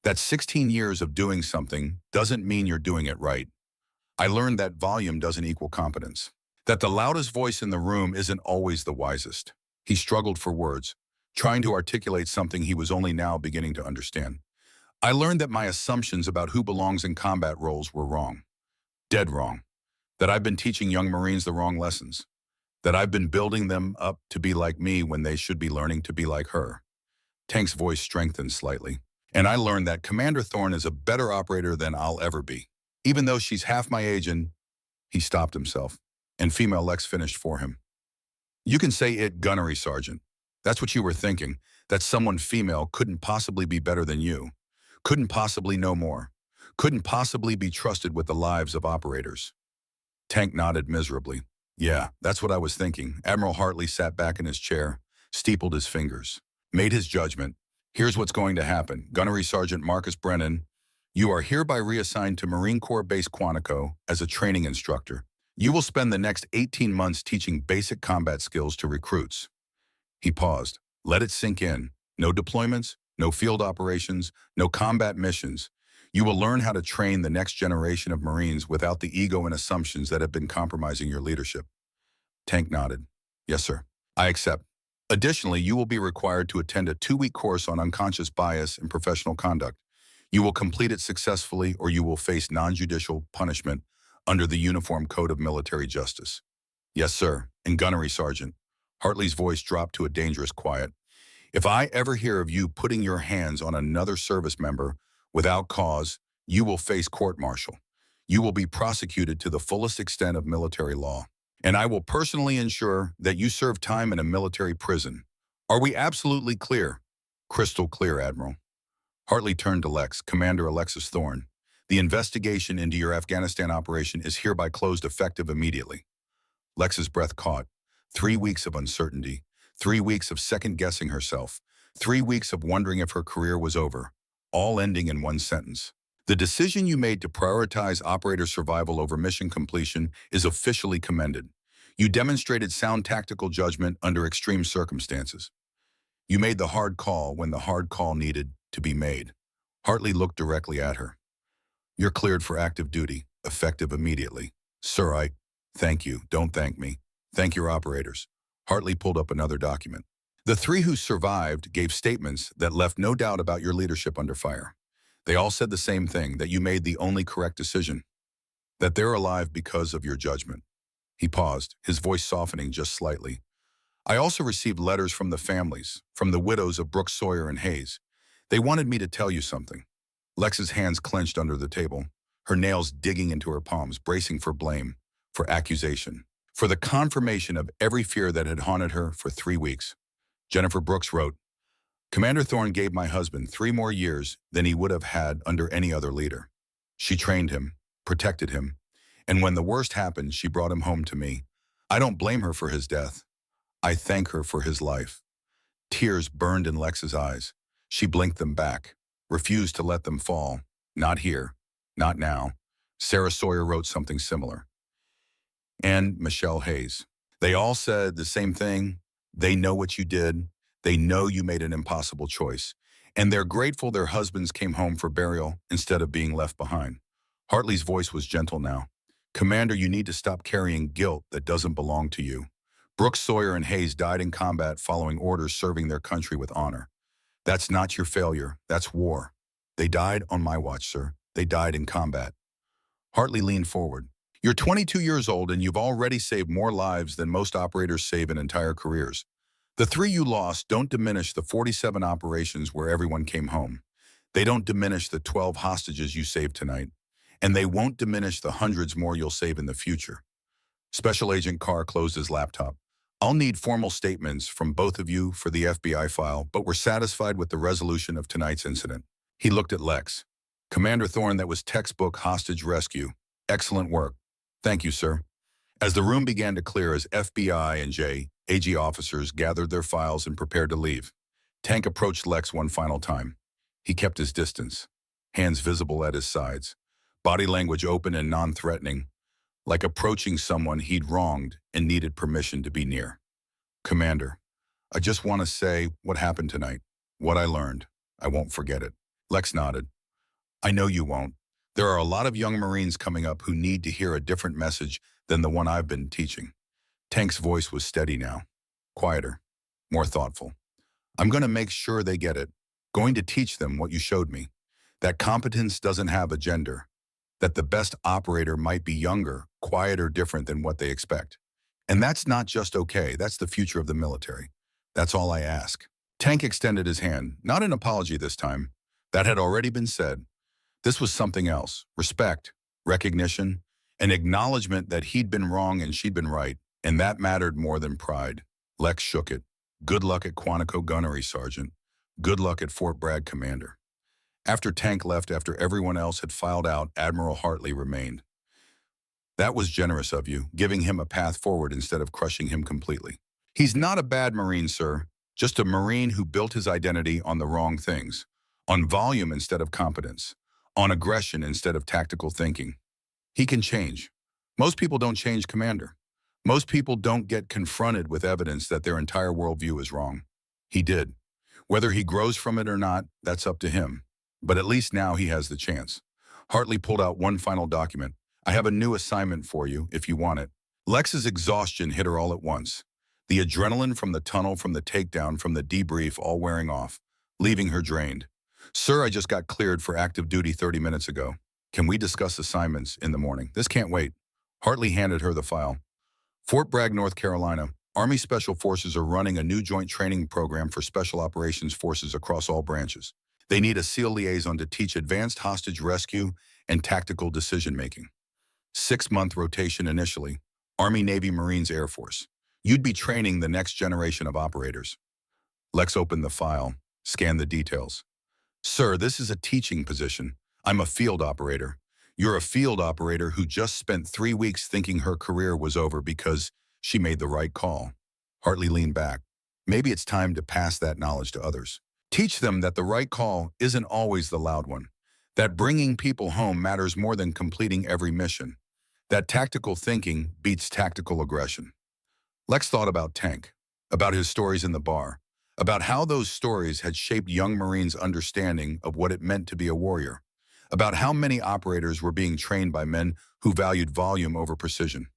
Speaker 1: That 16 years of doing something doesn't mean you're doing it right. I learned that volume doesn't equal competence. That the loudest voice in the room isn't always the wisest. He struggled for words, trying to articulate something he was only now beginning to understand. I learned that my assumptions about who belongs in combat roles were wrong. Dead wrong. That I've been teaching young Marines the wrong lessons. That I've been building them up to be like me when they should be learning to be like her. Tank's voice strengthened slightly. And I learned that Commander Thorne is a better operator than I'll ever be. Even though she's half my age and... He stopped himself, and female Lex finished for him. You can say it, Gunnery Sergeant. That's what you were thinking, that someone female couldn't possibly be better than you. Couldn't possibly know more. Couldn't possibly be trusted with the lives of operators. Tank nodded miserably. Yeah, that's what I was thinking. Admiral Hartley sat back in his chair, steepled his fingers, made his judgment. Here's what's going to happen. Gunnery Sergeant Marcus Brennan, you are hereby reassigned to Marine Corps Base Quantico as a training instructor. You will spend the next 18 months teaching basic combat skills to recruits. He paused. Let it sink in. No deployments, no field operations, no combat missions. You will learn how to train the next generation of Marines without the ego and assumptions that have been compromising your leadership. Tank nodded. Yes, sir. I accept. Additionally, you will be required to attend a 2-week course on unconscious bias and professional conduct. You will complete it successfully or you will face non-judicial punishment under the Uniform Code of Military Justice. Yes, sir. And Gunnery Sergeant. Hartley's voice dropped to a dangerous quiet. If I ever hear of you putting your hands on another service member without cause, you will face court-martial. You will be prosecuted to the fullest extent of military law. And I will personally ensure that you serve time in a military prison. Are we absolutely clear? Crystal clear, Admiral. Hartley turned to Lex, Commander Alexis Thorne. The investigation into your Afghanistan operation is hereby closed effective immediately. Lex's breath caught. 3 weeks of uncertainty. 3 weeks of second-guessing herself. 3 weeks of wondering if her career was over. All ending in one sentence. The decision you made to prioritize operator survival over mission completion is officially commended. You demonstrated sound tactical judgment under extreme circumstances. You made the hard call when the hard call needed to be made. Hartley looked directly at her. You're cleared for active duty, effective immediately. Sir, thank you. Don't thank me. Thank your operators. Hartley pulled up another document. The 3 who survived gave statements that left no doubt about your leadership under fire. They all said the same thing, that you made the only correct decision, that they're alive because of your judgment. He paused, his voice softening just slightly. I also received letters from the families, from the widows of Brooks, Sawyer, and Hayes. They wanted me to tell you something. Lex's hands clenched under the table, her nails digging into her palms, bracing for blame, for accusation, for the confirmation of every fear that had haunted her for 3 weeks. Jennifer Brooks wrote, Commander Thorne gave my husband 3 more years than he would have had under any other leader. She trained him, protected him, and when the worst happened, she brought him home to me. I don't blame her for his death. I thank her for his life. Tears burned in Lex's eyes. She blinked them back, refused to let them fall. Not here, not now. Sarah Sawyer wrote something similar. And Michelle Hayes. They all said the same thing. They know what you did. They know you made an impossible choice. And they're grateful their husbands came home for burial instead of being left behind. Hartley's voice was gentle now. Commander, you need to stop carrying guilt that doesn't belong to you. Brooks, Sawyer, and Hayes died in combat following orders serving their country with honor. That's not your failure. That's war. They died on my watch, sir. They died in combat. Hartley leaned forward. You're 22 years old and you've already saved more lives than most operators save in entire careers. The 3 you lost don't diminish the 47 operations where everyone came home. They don't diminish the 12 hostages you saved tonight. And they won't diminish the hundreds more you'll save in the future. Special Agent Carr closed his laptop. I'll need formal statements from both of you for the FBI file, but we're satisfied with the resolution of tonight's incident. He looked at Lex. Commander Thorne, that was textbook hostage rescue. Excellent work. Thank you, sir. As the room began to clear as FBI and AG officers gathered their files and prepared to leave, Tank approached Lex one final time. He kept his distance, hands visible at his sides, body language open and non-threatening, like approaching someone he'd wronged and needed permission to be near. Commander, I just want to say what happened tonight, what I learned. I won't forget it. Lex nodded. I know you won't. There are a lot of young Marines coming up who need to hear a different message than the one I've been teaching. Tank's voice was steady now, quieter, more thoughtful. I'm going to make sure they get it, going to teach them what you showed me, that competence doesn't have a gender, that the best operator might be younger, quieter, different than what they expect. And that's not just okay, that's the future of the military. That's all I ask. Tank extended his hand, not an apology this time. That had already been said. This was something else, respect, recognition, an acknowledgement that he'd been wrong and she'd been right, and that mattered more than pride. Lex shook it. Good luck at Quantico Gunnery, Sergeant. Good luck at Fort Bragg, Commander. After Tank left, after everyone else had filed out, Admiral Hartley remained. That was generous of you, giving him a path forward instead of crushing him completely. He's not a bad Marine, sir, just a Marine who built his identity on the wrong things, on volume instead of competence, on aggression instead of tactical thinking. He can change. Most people don't change, Commander. Most people don't get confronted with evidence that their entire worldview is wrong. He did. Whether he grows from it or not, that's up to him. But at least now he has the chance. Hartley pulled out one final document. I have a new assignment for you, if you want it. Lex's exhaustion hit her all at once. The adrenaline from the tunnel, from the takedown, from the debrief, all wearing off, leaving her drained. Sir, I just got cleared for active duty 30 minutes ago. Can we discuss assignments in the morning? This can't wait. Hartley handed her the file. Fort Bragg, North Carolina. Army Special Forces are running a new joint training program for Special Operations Forces across all branches. They need a SEAL liaison to teach advanced hostage rescue and tactical decision-making. 6-month rotation initially. Army, Navy, Marines, Air Force. You'd be training the next generation of operators. Lex opened the file, scanned the details. Sir, this is a teaching position. I'm a field operator. You're a field operator who just spent 3 weeks thinking her career was over because she made the right call. Hartley leaned back. Maybe it's time to pass that knowledge to others. Teach them that the right call isn't always the loud one, that bringing people home matters more than completing every mission, that tactical thinking beats tactical aggression. Lex thought about Tank, about his stories in the bar, about how those stories had shaped young Marines' understanding of what it meant to be a warrior, about how many operators were being trained by men who valued volume over precision.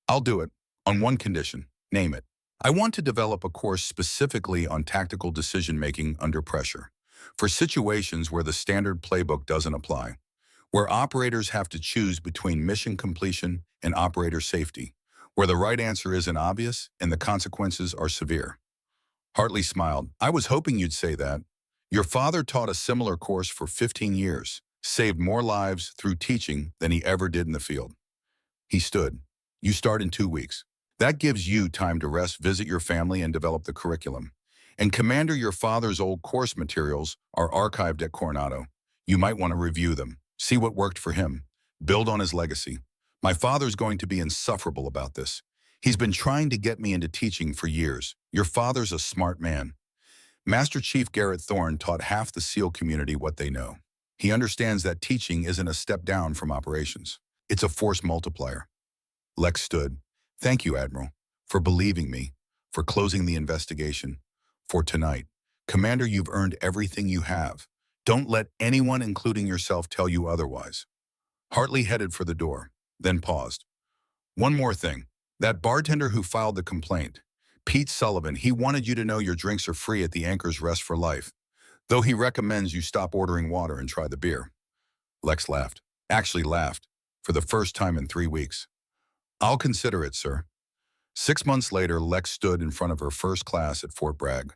Speaker 1: I'll do it, on one condition, name it. I want to develop a course specifically on tactical decision-making under pressure, for situations where the standard playbook doesn't apply, where operators have to choose between mission completion and operator safety, where the right answer isn't obvious and the consequences are severe. Hartley smiled. I was hoping you'd say that. Your father taught a similar course for 15 years, saved more lives through teaching than he ever did in the field. He stood. You start in 2 weeks. That gives you time to rest, visit your family, and develop the curriculum. And Commander, your father's old course materials are archived at Coronado. You might want to review them, see what worked for him, build on his legacy. My father's going to be insufferable about this. He's been trying to get me into teaching for years. Your father's a smart man. Master Chief Garrett Thorne taught half the SEAL community what they know. He understands that teaching isn't a step down from operations. It's a force multiplier. Lex stood. Thank you, Admiral, for believing me, for closing the investigation, for tonight. Commander, you've earned everything you have. Don't let anyone, including yourself, tell you otherwise. Hartley headed for the door, then paused. One more thing. That bartender who filed the complaint, Pete Sullivan, he wanted you to know your drinks are free at the Anchor's Rest for life, though he recommends you stop ordering water and try the beer. Lex laughed. Actually laughed, for the first time in 3 weeks. I'll consider it, sir. 6 months later, Lex stood in front of her first class at Fort Bragg.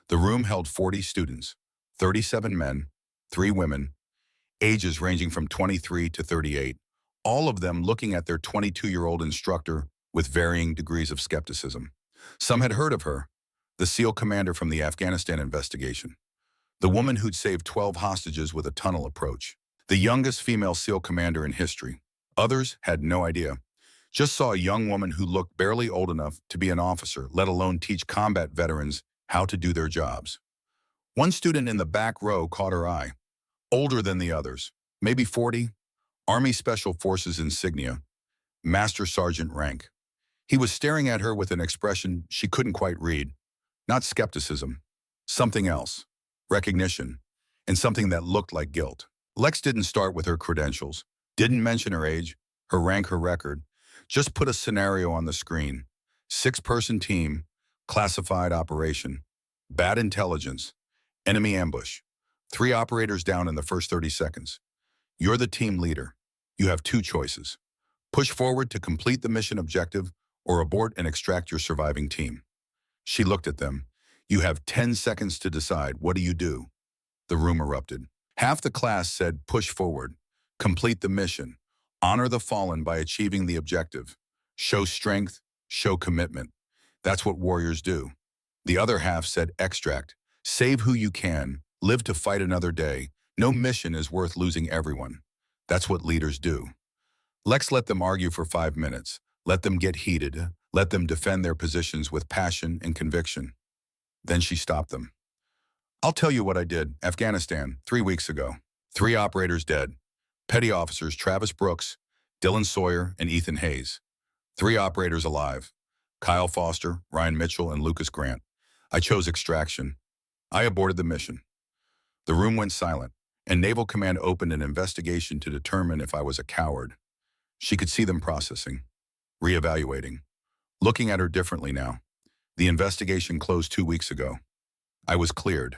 Speaker 1: The room held 40 students, 37 men, 3 women, ages ranging from 23 to 38, all of them looking at their 22-year-old instructor with varying degrees of skepticism. Some had heard of her, the SEAL commander from the Afghanistan investigation, the woman who'd saved 12 hostages with a tunnel approach, the youngest female SEAL commander in history. Others had no idea. Just saw a young woman who looked barely old enough to be an officer, let alone teach combat veterans how to do their jobs. One student in the back row caught her eye. Older than the others, maybe 40, Army Special Forces insignia, Master Sergeant rank. He was staring at her with an expression she couldn't quite read. Not skepticism, something else, recognition, and something that looked like guilt. Lex didn't start with her credentials, didn't mention her age, her rank, her record. Just put a scenario on the screen. 6-person team, classified operation, bad intelligence, enemy ambush. 3 operators down in the first 30 seconds. You're the team leader. You have 2 choices. Push forward to complete the mission objective or abort and extract your surviving team. She looked at them. You have 10 seconds to decide. What do you do? The room erupted. Half the class said push forward, complete the mission, honor the fallen by achieving the objective, show strength, show commitment. That's what warriors do. The other half said extract, save who you can, live to fight another day. No mission is worth losing everyone. That's what leaders do. Lex let them argue for 5 minutes. Let them get heated. Let them defend their positions with passion and conviction. Then she stopped them. I'll tell you what I did. Afghanistan, 3 weeks ago. 3 operators dead. Petty officers Travis Brooks, Dylan Sawyer, and Ethan Hayes. 3 operators alive. Kyle Foster, Ryan Mitchell, and Lucas Grant. I chose extraction. I aborted the mission. The room went silent, and Naval Command opened an investigation to determine if I was a coward. She could see them processing, reevaluating, looking at her differently now. The investigation closed 2 weeks ago. I was cleared.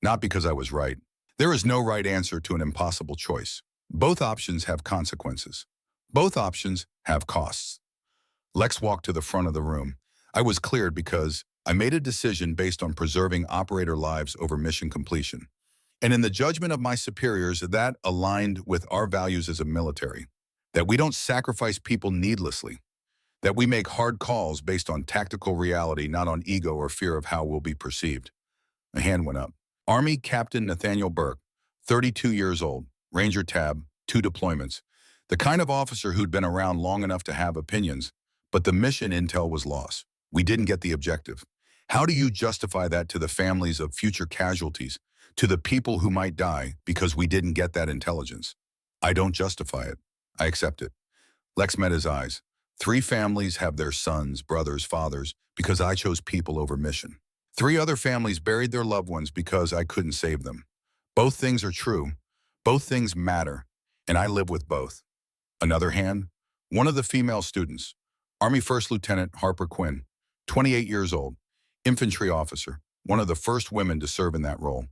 Speaker 1: Not because I was right. There is no right answer to an impossible choice. Both options have consequences. Both options have costs. Lex walked to the front of the room. I was cleared because I made a decision based on preserving operator lives over mission completion. And in the judgment of my superiors, that aligned with our values as a military. That we don't sacrifice people needlessly. That we make hard calls based on tactical reality, not on ego or fear of how we'll be perceived. A hand went up. Army Captain Nathaniel Burke, 32 years old, Ranger Tab, 2 deployments. The kind of officer who'd been around long enough to have opinions, but the mission intel was lost. We didn't get the objective. How do you justify that to the families of future casualties, to the people who might die because we didn't get that intelligence? I don't justify it. I accept it. Lex met his eyes. 3 families have their sons, brothers, fathers, because I chose people over mission. 3 other families buried their loved ones because I couldn't save them. Both things are true. Both things matter, and I live with both. Another hand, one of the female students, Army First Lieutenant Harper Quinn, 28 years old, infantry officer, one of the first women to serve in that role.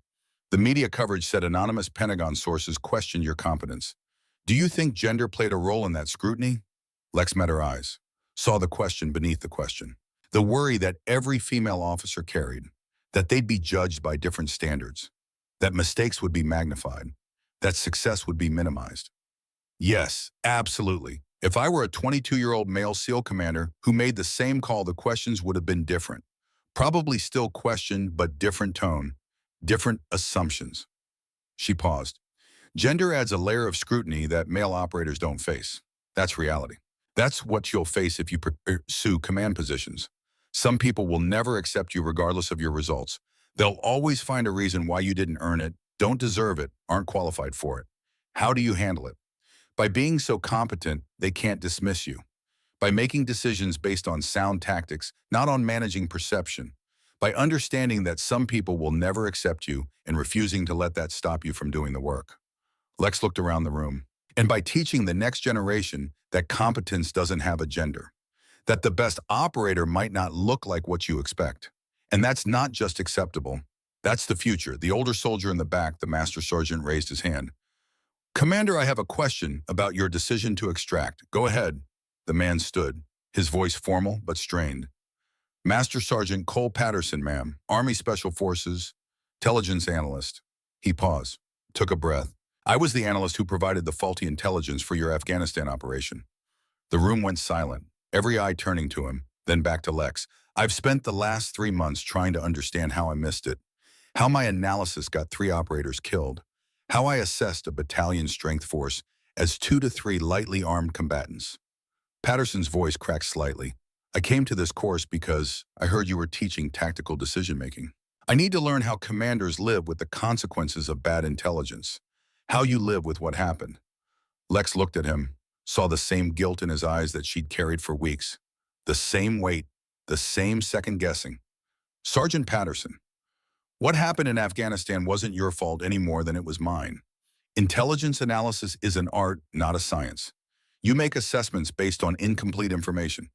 Speaker 1: The media coverage said anonymous Pentagon sources questioned your competence. Do you think gender played a role in that scrutiny? Lex met her eyes. saw the question beneath the question. The worry that every female officer carried, that they'd be judged by different standards, that mistakes would be magnified, that success would be minimized. Yes, absolutely. If I were a 22-year-old male SEAL commander who made the same call, the questions would have been different. Probably still questioned, but different tone, different assumptions. She paused. Gender adds a layer of scrutiny that male operators don't face. That's reality. That's what you'll face if you pursue command positions. Some people will never accept you regardless of your results. They'll always find a reason why you didn't earn it, don't deserve it, aren't qualified for it. How do you handle it? By being so competent, they can't dismiss you. By making decisions based on sound tactics, not on managing perception. By understanding that some people will never accept you and refusing to let that stop you from doing the work. Lex looked around the room. And by teaching the next generation that competence doesn't have a gender. That the best operator might not look like what you expect. And that's not just acceptable. That's the future. The older soldier in the back, the master sergeant, raised his hand. Commander, I have a question about your decision to extract. Go ahead. The man stood, his voice formal but strained. Master Sergeant Cole Patterson, ma'am, Army Special Forces, intelligence analyst. He paused, took a breath. I was the analyst who provided the faulty intelligence for your Afghanistan operation. The room went silent, every eye turning to him, then back to Lex. I've spent the last 3 months trying to understand how I missed it, how my analysis got 3 operators killed, how I assessed a battalion strength force as 2 to 3 lightly armed combatants. Patterson's voice cracked slightly. I came to this course because I heard you were teaching tactical decision-making. I need to learn how commanders live with the consequences of bad intelligence, how you live with what happened. Lex looked at him, saw the same guilt in his eyes that she'd carried for weeks, the same weight, the same second-guessing. Sergeant Patterson, what happened in Afghanistan wasn't your fault any more than it was mine. Intelligence analysis is an art, not a science. You make assessments based on incomplete information.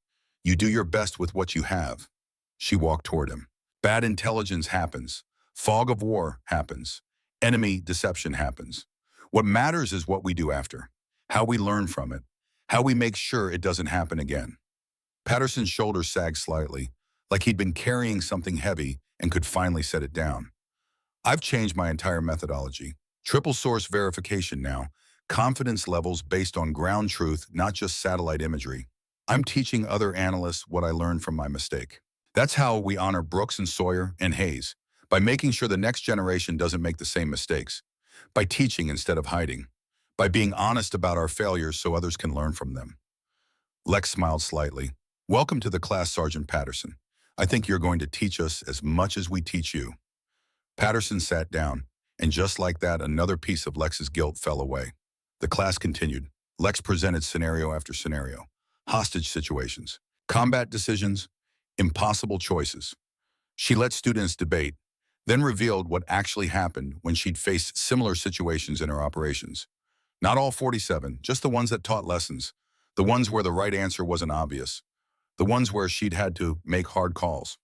Speaker 1: You do your best with what you have. She walked toward him. Bad intelligence happens. Fog of war happens. Enemy deception happens. What matters is what we do after, how we learn from it, how we make sure it doesn't happen again. Patterson's shoulders sagged slightly, like he'd been carrying something heavy and could finally set it down. I've changed my entire methodology. Triple source verification now. Confidence levels based on ground truth, not just satellite imagery. I'm teaching other analysts what I learned from my mistake. That's how we honor Brooks and Sawyer and Hayes, by making sure the next generation doesn't make the same mistakes, by teaching instead of hiding, by being honest about our failures so others can learn from them. Lex smiled slightly. Welcome to the class, Sergeant Patterson. I think you're going to teach us as much as we teach you. Patterson sat down, and just like that, another piece of Lex's guilt fell away. The class continued. Lex presented scenario after scenario. Hostage situations, combat decisions, impossible choices. She let students debate, then revealed what actually happened when she'd faced similar situations in her operations. Not all 47, just the ones that taught lessons, the ones where the right answer wasn't obvious, the ones where she'd had to make hard calls.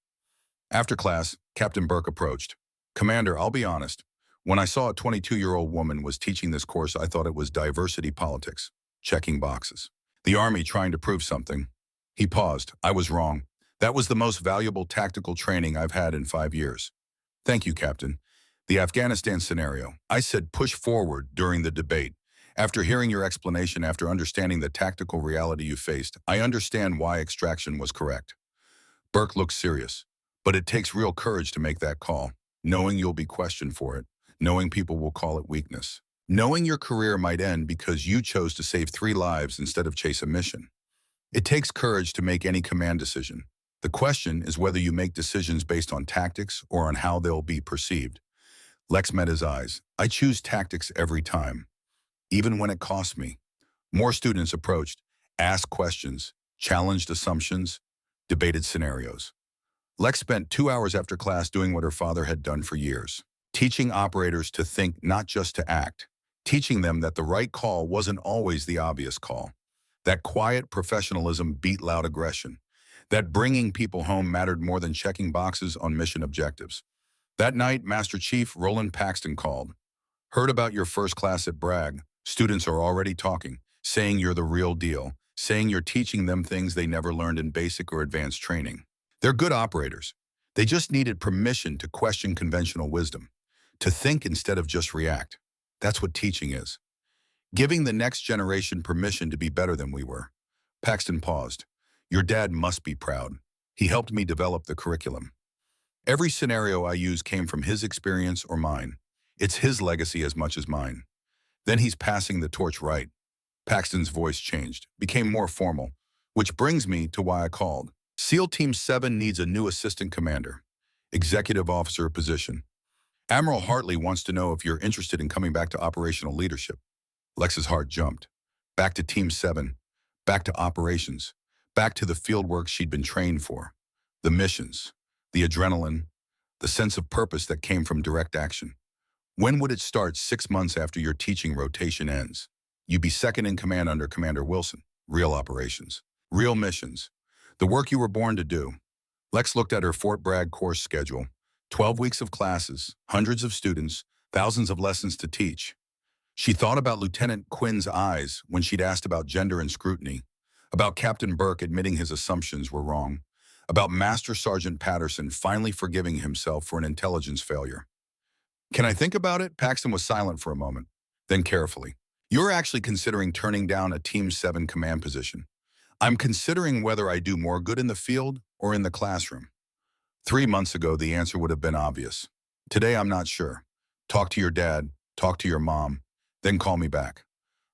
Speaker 1: After class, Captain Burke approached. Commander, I'll be honest. When I saw a 22-year-old woman was teaching this course, I thought it was diversity politics, checking boxes. The Army trying to prove something. He paused. I was wrong. That was the most valuable tactical training I've had in 5 years. Thank you, Captain. The Afghanistan scenario. I said push forward during the debate. After hearing your explanation, after understanding the tactical reality you faced, I understand why extraction was correct. Burke looked serious. But it takes real courage to make that call, knowing you'll be questioned for it, knowing people will call it weakness, knowing your career might end because you chose to save 3 lives instead of chase a mission. It takes courage to make any command decision. The question is whether you make decisions based on tactics or on how they'll be perceived. Lex met his eyes. I choose tactics every time, even when it costs me. More students approached, asked questions, challenged assumptions, debated scenarios. Lex spent 2 hours after class doing what her father had done for years, teaching operators to think, not just to act, teaching them that the right call wasn't always the obvious call, that quiet professionalism beat loud aggression, that bringing people home mattered more than checking boxes on mission objectives. That night, Master Chief Roland Paxton called. Heard about your first class at Bragg. Students are already talking, saying you're the real deal, saying you're teaching them things they never learned in basic or advanced training. They're good operators. They just needed permission to question conventional wisdom, to think instead of just react. That's what teaching is. Giving the next generation permission to be better than we were. Paxton paused. Your dad must be proud. He helped me develop the curriculum. Every scenario I use came from his experience or mine. It's his legacy as much as mine. Then he's passing the torch right. Paxton's voice changed, became more formal, which brings me to why I called. SEAL Team 7 needs a new assistant commander, executive officer position. Admiral Hartley wants to know if you're interested in coming back to operational leadership. Lex's heart jumped. Back to Team 7, back to operations, back to the field work she'd been trained for. The missions, the adrenaline, the sense of purpose that came from direct action. When would it start? 6 months after your teaching rotation ends. You'd be second in command under Commander Wilson. Real operations, real missions, the work you were born to do. Lex looked at her Fort Bragg course schedule. 12 weeks of classes, hundreds of students, thousands of lessons to teach. She thought about Lieutenant Quinn's eyes when she'd asked about gender and scrutiny, about Captain Burke admitting his assumptions were wrong, about Master Sergeant Patterson finally forgiving himself for an intelligence failure. Can I think about it? Paxton was silent for a moment, then carefully. You're actually considering turning down a Team 7 command position. I'm considering whether I do more good in the field or in the classroom. 3 months ago, the answer would have been obvious. Today, I'm not sure. Talk to your dad, talk to your mom, then call me back.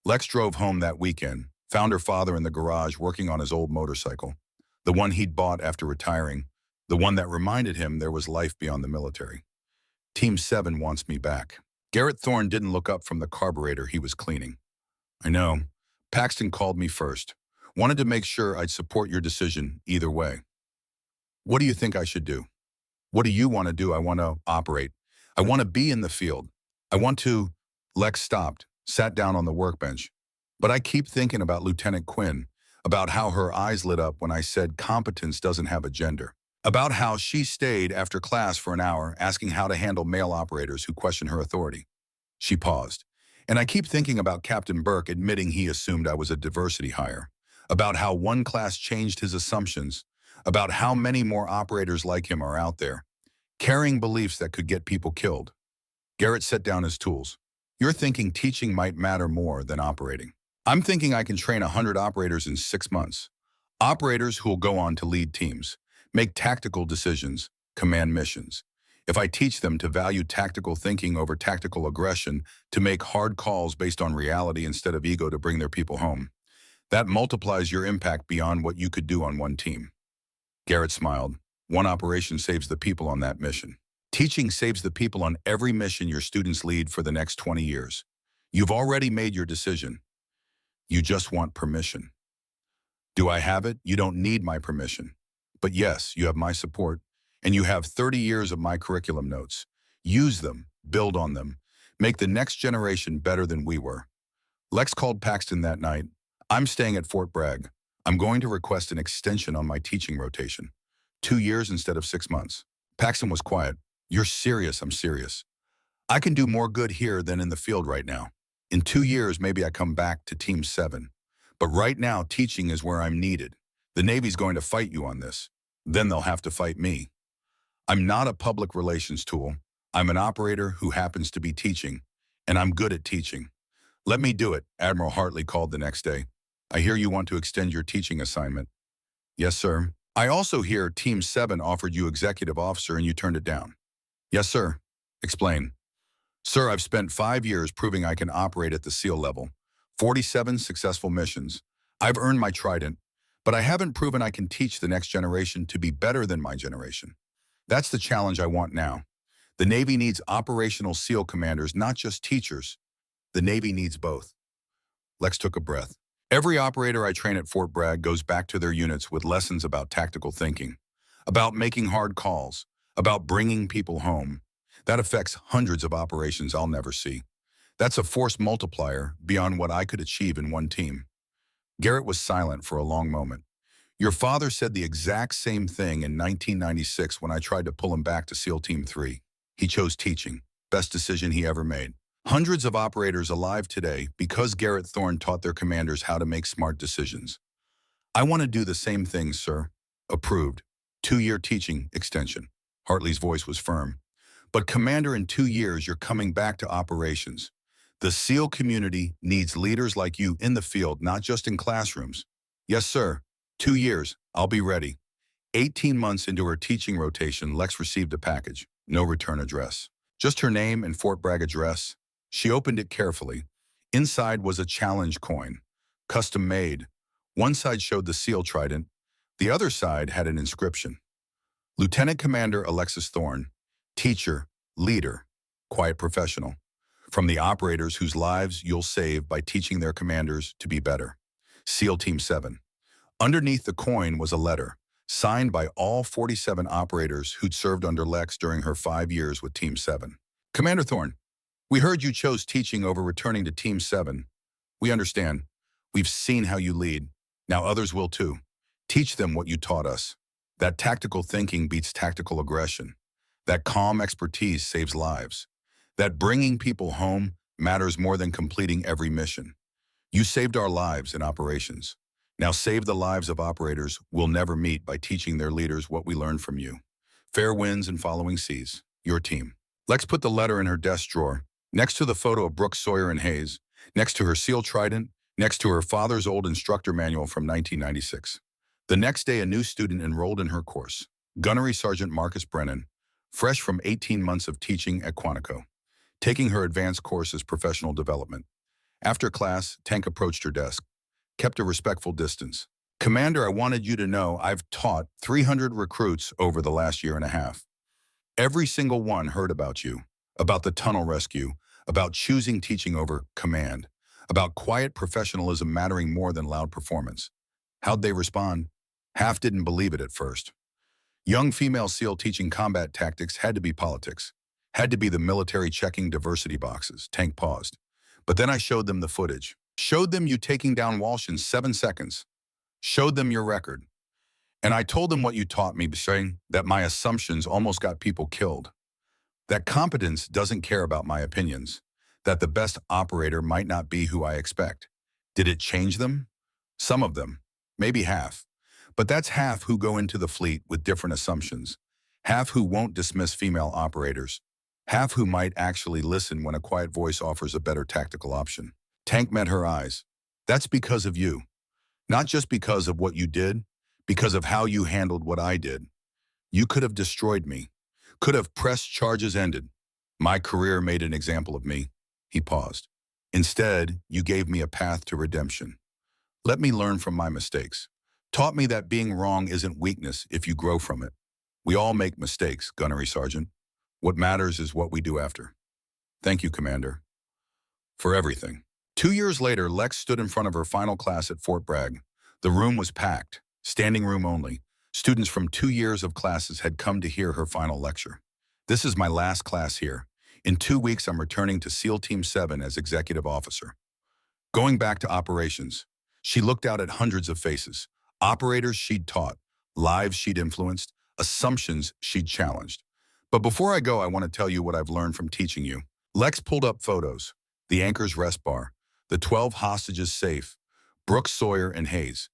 Speaker 1: Lex drove home that weekend, found her father in the garage working on his old motorcycle, the one he'd bought after retiring, the one that reminded him there was life beyond the military. Team 7 wants me back. Garrett Thorne didn't look up from the carburetor he was cleaning. I know. Paxton called me first. Wanted to make sure I'd support your decision either way. What do you think I should do? What do you want to do? I want to operate. I want to be in the field. I want to... Lex stopped, sat down on the workbench. But I keep thinking about Lieutenant Quinn, about how her eyes lit up when I said competence doesn't have a gender, about how she stayed after class for an hour asking how to handle male operators who question her authority. She paused. And I keep thinking about Captain Burke admitting he assumed I was a diversity hire, about how one class changed his assumptions, about how many more operators like him are out there, carrying beliefs that could get people killed. Garrett set down his tools. You're thinking teaching might matter more than operating. I'm thinking I can train 100 operators in 6 months. Operators who will go on to lead teams, make tactical decisions, command missions. If I teach them to value tactical thinking over tactical aggression, to make hard calls based on reality instead of ego to bring their people home, that multiplies your impact beyond what you could do on one team. Garrett smiled. One operation saves the people on that mission. Teaching saves the people on every mission your students lead for the next 20 years. You've already made your decision. You just want permission. Do I have it? You don't need my permission. But yes, you have my support, and you have 30 years of my curriculum notes. Use them, build on them, make the next generation better than we were. Lex called Paxton that night. I'm staying at Fort Bragg. I'm going to request an extension on my teaching rotation. 2 years instead of 6 months. Paxton was quiet. You're serious, I'm serious. I can do more good here than in the field right now. In 2 years, maybe I come back to Team 7. But right now, teaching is where I'm needed. The Navy's going to fight you on this. Then they'll have to fight me. I'm not a public relations tool. I'm an operator who happens to be teaching, and I'm good at teaching. Let me do it, Admiral Hartley called the next day. I hear you want to extend your teaching assignment. Yes, sir. I also hear Team 7 offered you executive officer and you turned it down. Yes, sir. Explain. Sir, I've spent 5 years proving I can operate at the SEAL level. 47 successful missions. I've earned my trident, but I haven't proven I can teach the next generation to be better than my generation. That's the challenge I want now. The Navy needs operational SEAL commanders, not just teachers. The Navy needs both. Lex took a breath. Every operator I train at Fort Bragg goes back to their units with lessons about tactical thinking, about making hard calls, about bringing people home. That affects hundreds of operations I'll never see. That's a force multiplier beyond what I could achieve in one team. Garrett was silent for a long moment. Your father said the exact same thing in 1996 when I tried to pull him back to SEAL Team 3. He chose teaching. Best decision he ever made. Hundreds of operators alive today because Garrett Thorne taught their commanders how to make smart decisions. I want to do the same thing, sir. Approved. 2-year teaching extension. Hartley's voice was firm. But Commander, in 2 years, you're coming back to operations. The SEAL community needs leaders like you in the field, not just in classrooms. Yes, sir. 2 years. I'll be ready. 18 months into her teaching rotation, Lex received a package. No return address. Just her name and Fort Bragg address. She opened it carefully. Inside was a challenge coin. Custom made. One side showed the SEAL trident. The other side had an inscription. Lieutenant Commander Alexis Thorne. Teacher, leader, quiet professional. From the operators whose lives you'll save by teaching their commanders to be better. SEAL Team 7. Underneath the coin was a letter, signed by all 47 operators who'd served under Lex during her 5 years with Team 7. Commander Thorne, we heard you chose teaching over returning to Team 7. We understand. We've seen how you lead. Now others will too. Teach them what you taught us. That tactical thinking beats tactical aggression. That calm expertise saves lives. That bringing people home matters more than completing every mission. You saved our lives in operations. Now save the lives of operators we'll never meet by teaching their leaders what we learned from you. Fair winds and following seas. Your team. Lex put the letter in her desk drawer, next to the photo of Brooks, Sawyer, and Hayes, next to her SEAL trident, next to her father's old instructor manual from 1996. The next day, a new student enrolled in her course, Gunnery Sergeant Marcus Brennan, fresh from 18 months of teaching at Quantico, taking her advanced course as professional development. After class, Tank approached her desk, kept a respectful distance. Commander, I wanted you to know I've taught 300 recruits over the last year and a half. Every single one heard about you, about the tunnel rescue, about choosing teaching over command, about quiet professionalism mattering more than loud performance. How'd they respond? Half didn't believe it at first. Young female SEAL teaching combat tactics had to be politics, had to be the military checking diversity boxes. Tank paused. But then I showed them the footage. Showed them you taking down Walsh in 7 seconds. Showed them your record. And I told them what you taught me, saying that my assumptions almost got people killed. That competence doesn't care about my opinions. That the best operator might not be who I expect. Did it change them? Some of them. Maybe half. But that's half who go into the fleet with different assumptions. Half who won't dismiss female operators. Half who might actually listen when a quiet voice offers a better tactical option. Tank met her eyes. That's because of you. Not just because of what you did, because of how you handled what I did. You could have destroyed me. Could have pressed charges ended. My career made an example of me. He paused. Instead, you gave me a path to redemption. Let me learn from my mistakes. Taught me that being wrong isn't weakness if you grow from it. We all make mistakes, Gunnery Sergeant. What matters is what we do after. Thank you, Commander, for everything. 2 years later, Lex stood in front of her final class at Fort Bragg. The room was packed, standing room only. Students from 2 years of classes had come to hear her final lecture. This is my last class here. In 2 weeks, I'm returning to SEAL Team 7 as executive officer. Going back to operations, she looked out at hundreds of faces. Operators she'd taught, lives she'd influenced, assumptions she'd challenged. But before I go, I want to tell you what I've learned from teaching you. Lex pulled up photos, the Anchor's rest bar, the 12 hostages safe, Brooks, Sawyer, and Hayes.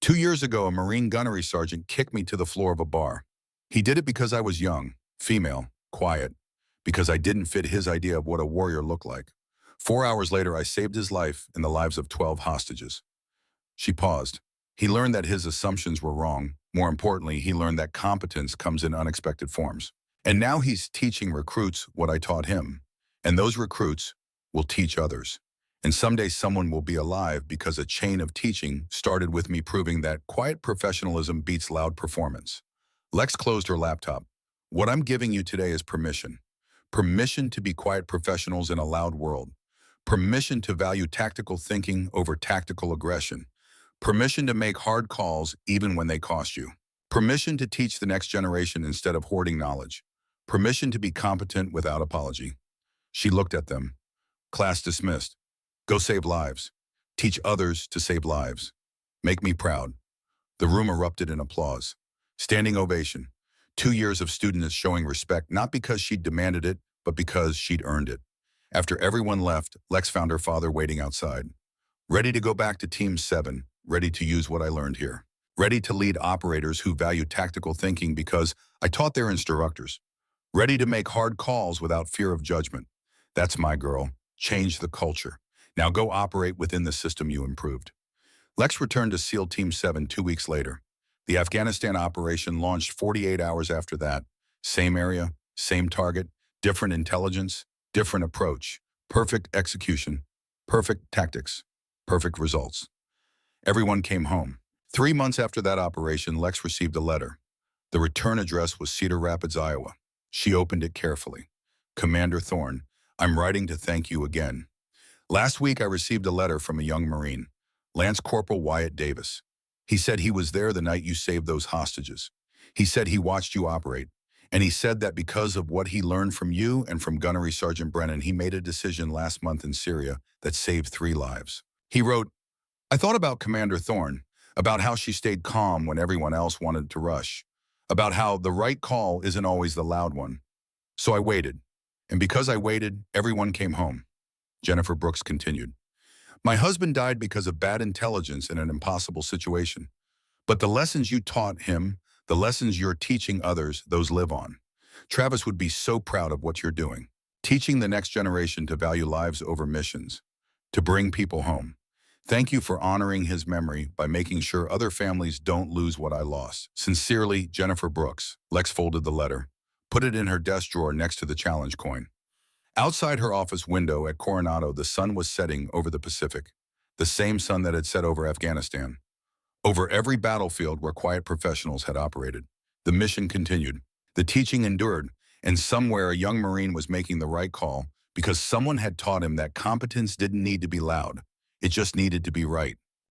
Speaker 1: 2 years ago, a Marine gunnery sergeant kicked me to the floor of a bar. He did it because I was young, female, quiet, because I didn't fit his idea of what a warrior looked like. 4 hours later, I saved his life and the lives of 12 hostages. She paused. He learned that his assumptions were wrong. More importantly, he learned that competence comes in unexpected forms. And now he's teaching recruits what I taught him. And those recruits will teach others. And someday someone will be alive because a chain of teaching started with me proving that quiet professionalism beats loud performance. Lex closed her laptop. What I'm giving you today is permission. Permission to be quiet professionals in a loud world. Permission to value tactical thinking over tactical aggression. Permission to make hard calls even when they cost you. Permission to teach the next generation instead of hoarding knowledge. Permission to be competent without apology. She looked at them. Class dismissed. Go save lives. Teach others to save lives. Make me proud. The room erupted in applause. Standing ovation. 2 years of students showing respect, not because she'd demanded it, but because she'd earned it. After everyone left, Lex found her father waiting outside. Ready to go back to Team 7, ready to use what I learned here. Ready to lead operators who value tactical thinking because I taught their instructors. Ready to make hard calls without fear of judgment. That's my girl. Change the culture. Now go operate within the system you improved. Lex returned to SEAL Team 7 2 weeks later. The Afghanistan operation launched 48 hours after that. Same area, same target, different intelligence, different approach. Perfect execution, perfect tactics, perfect results. Everyone came home. 3 months after that operation, Lex received a letter. The return address was Cedar Rapids, Iowa. She opened it carefully. Commander Thorne, I'm writing to thank you again. Last week, I received a letter from a young Marine, Lance Corporal Wyatt Davis. He said he was there the night you saved those hostages. He said he watched you operate. And he said that because of what he learned from you and from Gunnery Sergeant Brennan, he made a decision last month in Syria that saved 3 lives. He wrote, I thought about Commander Thorne, about how she stayed calm when everyone else wanted to rush, about how the right call isn't always the loud one. So I waited. And because I waited, everyone came home. Jennifer Brooks continued, my husband died because of bad intelligence in an impossible situation. But the lessons you taught him, the lessons you're teaching others, those live on. Travis would be so proud of what you're doing, teaching the next generation to value lives over missions, to bring people home. Thank you for honoring his memory by making sure other families don't lose what I lost. Sincerely, Jennifer Brooks. Lex folded the letter, put it in her desk drawer next to the challenge coin. Outside her office window at Coronado, the sun was setting over the Pacific, the same sun that had set over Afghanistan. Over every battlefield where quiet professionals had operated, the mission continued. The teaching endured, and somewhere a young Marine was making the right call because someone had taught him that competence didn't need to be loud. It just needed to be right.